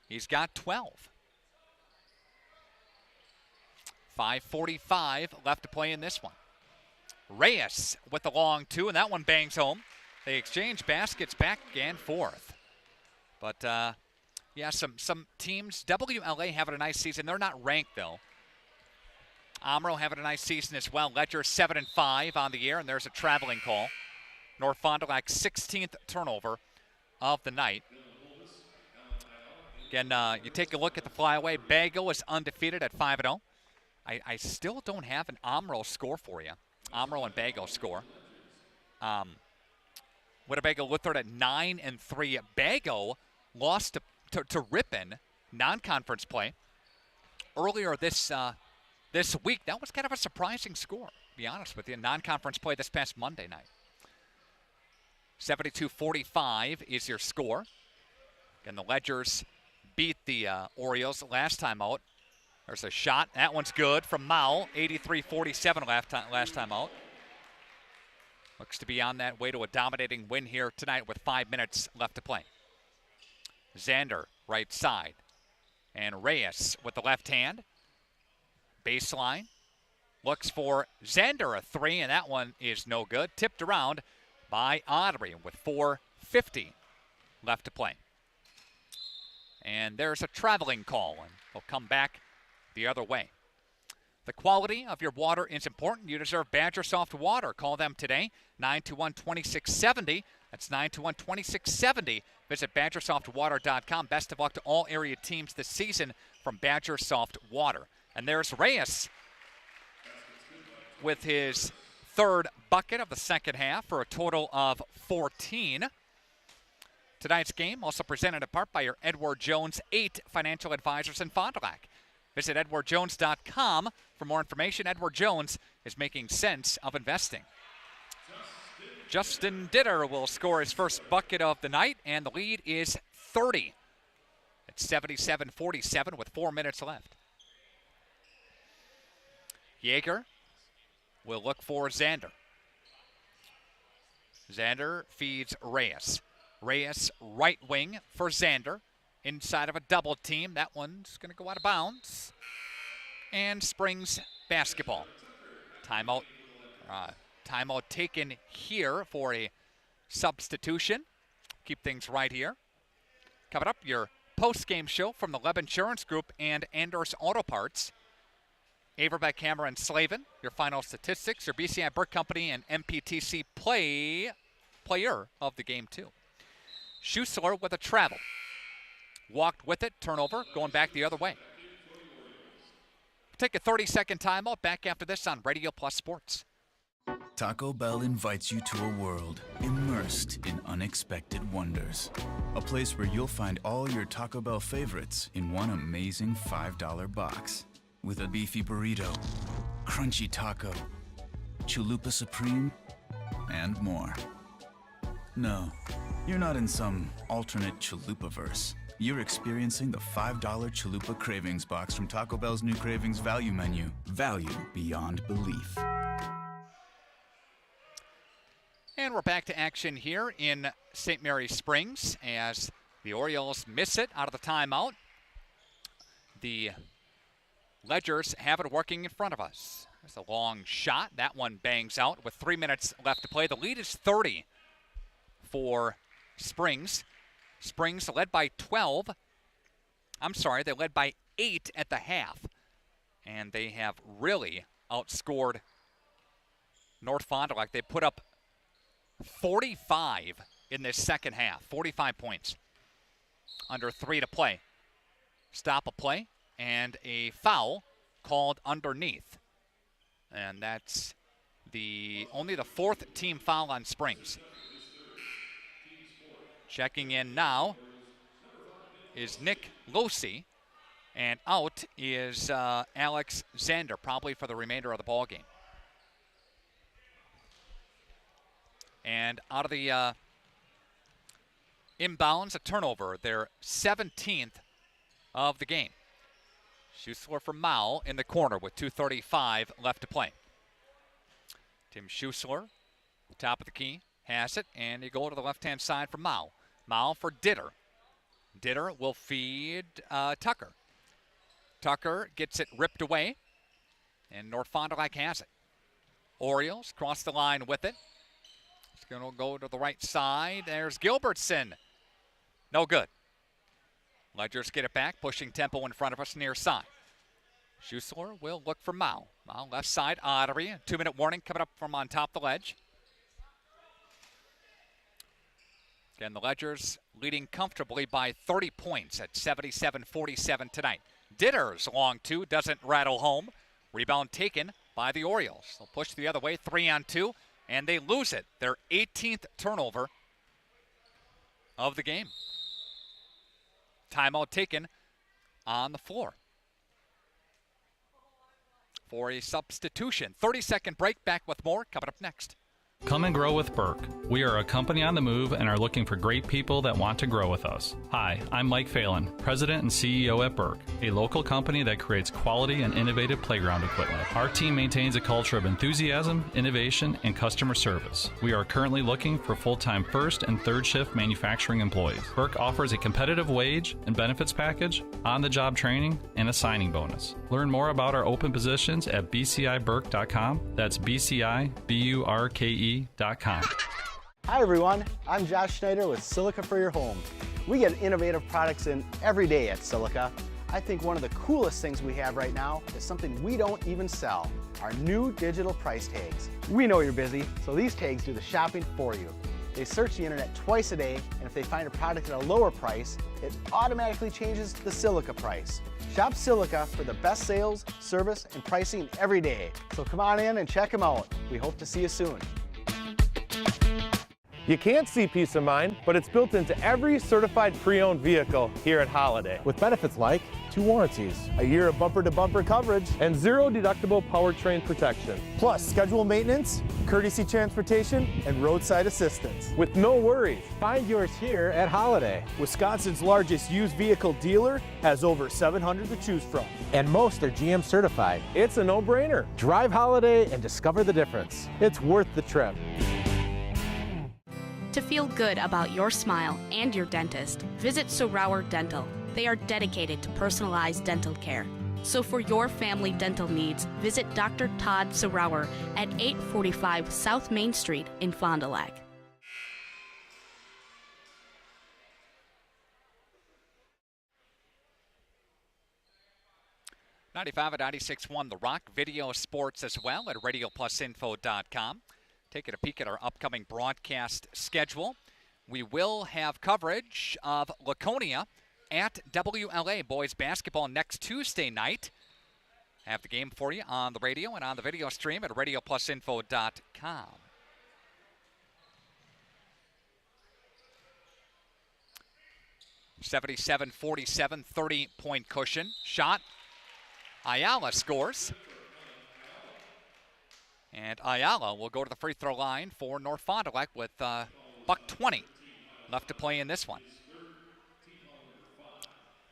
He's got 12. 5:45 left to play in this one. Reyes with the long 2, and that one bangs home. They exchange baskets back and forth. But, yeah, some teams, WLA having a nice season. They're not ranked, though. Amro having a nice season as well. Ledger 7-5 on the year, and there's a traveling call. North Fond du Lac's 16th turnover of the night. Again, you take a look at the flyaway. Bago is undefeated at 5-0. I still don't have an Amro score for you. Amro and Bago score. Winnebago Lutheran at 9-3. Bago lost to Ripon, non-conference play. Earlier this week, that was kind of a surprising score, to be honest with you. Non-conference play this past Monday night. 72-45 is your score. And the Ledgers beat the Orioles last time out. There's a shot. That one's good from Mao. 83-47 last time out. Looks to be on that way to a dominating win here tonight with 5 minutes left to play. Zander, right side. And Reyes with the left hand. Baseline. Looks for Zander, a 3, and that one is no good. Tipped around by Audrey with 4:50 left to play. And there's a traveling call, and they'll come back the other way. The quality of your water is important. You deserve Badger Soft water. Call them today, 921-2670. That's 921-2670. Visit BadgerSoftWater.com. Best of luck to all area teams this season from Badger Soft Water. And there's Reyes with his 3rd bucket of the second half for a total of 14. Tonight's game also presented in part by your Edward Jones 8 financial advisors in Fond du Lac. Visit EdwardJones.com for more information. Edward Jones is making sense of investing. Justin Ditter will score his first bucket of the night, and the lead is 30. It's 77-47 with 4 minutes left. Yeager will look for Zander. Zander feeds Reyes. Reyes right wing for Xander. Inside of a double team. That one's going to go out of bounds. And Springs basketball. Timeout taken here for a substitution. Keep things right here. Coming up, your post-game show from the Leb Insurance Group and Anders Auto Parts. Averbeck, Hammer, and Slavin, your final statistics, your BCI Burke Company and MPTC player of the game, too. Schussler with a travel. Walked with it, turnover, going back the other way. Take a 30-second timeout. Back after this on Radio Plus Sports. Taco Bell invites you to a world immersed in unexpected wonders. A place where you'll find all your Taco Bell favorites in one amazing $5 box. With a beefy burrito, crunchy taco, chalupa supreme, and more. No, you're not in some alternate chalupa-verse. You're experiencing the $5 Chalupa Cravings Box from Taco Bell's new Cravings Value Menu. Value beyond belief. And we're back to action here in St. Mary's Springs as the Orioles miss it out of the timeout. The Ledgers have it working in front of us. There's a long shot. That one bangs out with 3 minutes left to play. The lead is 30 for Springs. Springs led by 12. I'm sorry, they led by 8 at the half. And they have really outscored North Fond du Lac. They put up 45 in this second half, 45 points. Under 3 to play. Stop a play and a foul called underneath. And that's only the 4th team foul on Springs. Checking in now is Nick Losi, and out is Alex Xander, probably for the remainder of the ball game. And out of the inbounds, a turnover, their 17th of the game. Schussler for Mao in the corner with 2:35 left to play. Tim Schussler, top of the key, has it, and you go to the left-hand side for Mao. Mao for Ditter. Ditter will feed Tucker. Tucker gets it ripped away, and North Fond du Lac has it. Orioles cross the line with it. It's going to go to the right side. There's Gilbertson. No good. Ledgers get it back, pushing tempo in front of us near side. Schussler will look for Mao. Mao left side, Ottery. 2-minute warning coming up from on top the ledge. Again, the Ledgers leading comfortably by 30 points at 77-47 tonight. Ditter's long two doesn't rattle home. Rebound taken by the Orioles. They'll push the other way, 3-on-2, and they lose it. Their 18th turnover of the game. Timeout taken on the floor for a substitution. 30-second break, back with more coming up next. Come and grow with Burke. We are a company on the move and are looking for great people that want to grow with us. Hi, I'm Mike Phelan, President and CEO at Burke, a local company that creates quality and innovative playground equipment. Our team maintains a culture of enthusiasm, innovation, and customer service. We are currently looking for full-time first and third shift manufacturing employees. Burke offers a competitive wage and benefits package, on-the-job training, and a signing bonus. Learn more about our open positions at bciburke.com. That's BCIBURKE.com. Hi everyone, I'm Josh Schneider with Silica for Your Home. We get innovative products in every day at Silica. I think one of the coolest things we have right now is something we don't even sell, our new digital price tags. We know you're busy, so these tags do the shopping for you. They search the internet twice a day, and if they find a product at a lower price, it automatically changes the Silica price. Shop Silica for the best sales, service, and pricing every day. So come on in and check them out. We hope to see you soon. You can't see peace of mind, but it's built into every certified pre-owned vehicle here at Holiday. With benefits like 2 warranties, a year of bumper-to-bumper coverage, and 0 deductible powertrain protection. Plus scheduled maintenance, courtesy transportation, and roadside assistance. With no worries, find yours here at Holiday. Wisconsin's largest used vehicle dealer has over 700 to choose from. And most are GM certified. It's a no-brainer. Drive Holiday and discover the difference. It's worth the trip. To feel good about your smile and your dentist, visit Sauer Dental. They are dedicated to personalized dental care. So for your family dental needs, visit Dr. Todd Sauer at 845 South Main Street in Fond du Lac. '95 and 96.1 The Rock, video sports as well at radioplusinfo.com. Taking a peek at our upcoming broadcast schedule. We will have coverage of Laconia at WLA boys basketball next Tuesday night. Have the game for you on the radio and on the video stream at radioplusinfo.com. .47-47, 30-point cushion. Shot. Ayala scores. And Ayala will go to the free throw line for North Fond du Lac with $1:20 left to play in this one.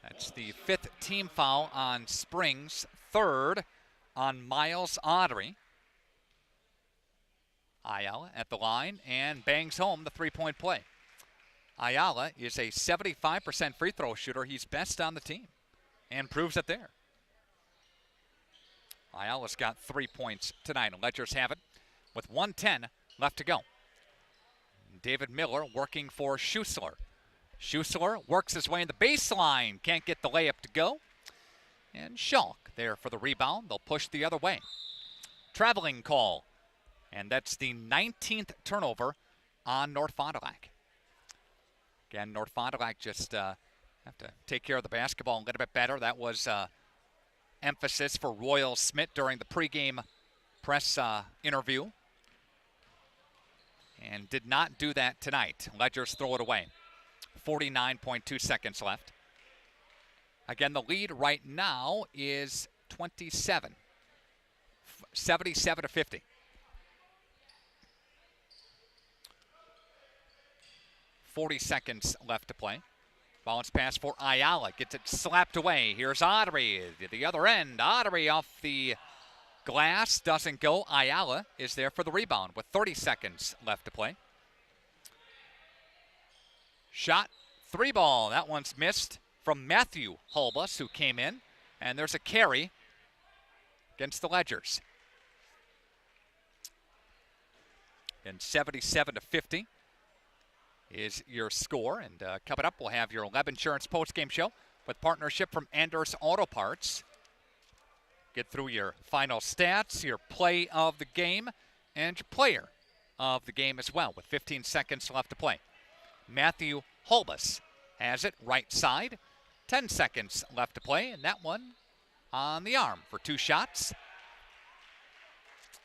That's the 5th team foul on Springs, 3rd on Miles Audrey. Ayala at the line and bangs home the three-point play. Ayala is a 75% free throw shooter. He's best on the team and proves it there. Ayala's got 3 points tonight. Ledgers have it with 1:10 left to go. David Miller working for Schussler. Schussler works his way in the baseline. Can't get the layup to go. And Schalk there for the rebound. They'll push the other way. Traveling call. And that's the 19th turnover on North Fond du Lac. Again, North Fond du Lac just have to take care of the basketball a little bit better. That was emphasis for Royal Smith during the pregame press interview. And did not do that tonight. Ledgers throw it away. 49.2 seconds left. Again, the lead right now is 27. 77-50. .40 seconds left to play. Bounce pass for Ayala. Gets it slapped away. Here's Audrey at the other end. Audrey off the glass. Doesn't go. Ayala is there for the rebound with 30 seconds left to play. Shot. 3 ball. That one's missed from Matthew Holbus, who came in. And there's a carry against the Ledgers. And 77-50. Is your score. And coming up, we'll have your Leb Insurance postgame show with partnership from Anders Auto Parts. Get through your final stats, your play of the game, and your player of the game as well with 15 seconds left to play. Matthew Holbus has it right side. 10 seconds left to play, and that one on the arm for 2 shots.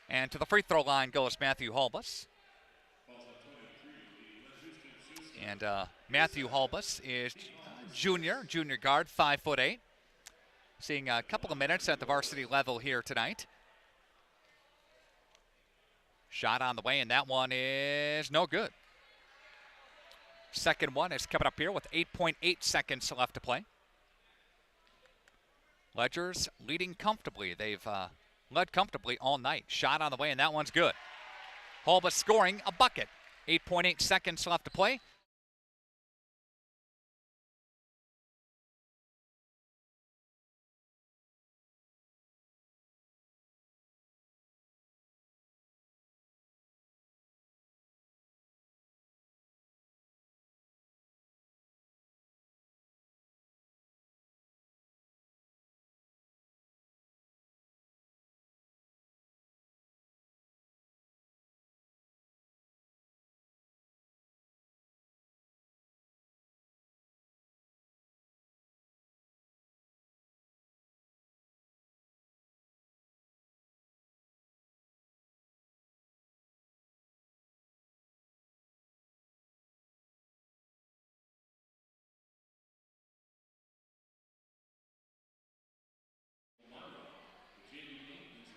And to the free throw line goes Matthew Holbus. And Matthew Holbus is junior guard, 5'8". Seeing a couple of minutes at the varsity level here tonight. Shot on the way, and that one is no good. Second one is coming up here with 8.8 seconds left to play. Ledgers leading comfortably. They've led comfortably all night. Shot on the way, and that one's good. Holbus scoring a bucket. 8.8 seconds left to play.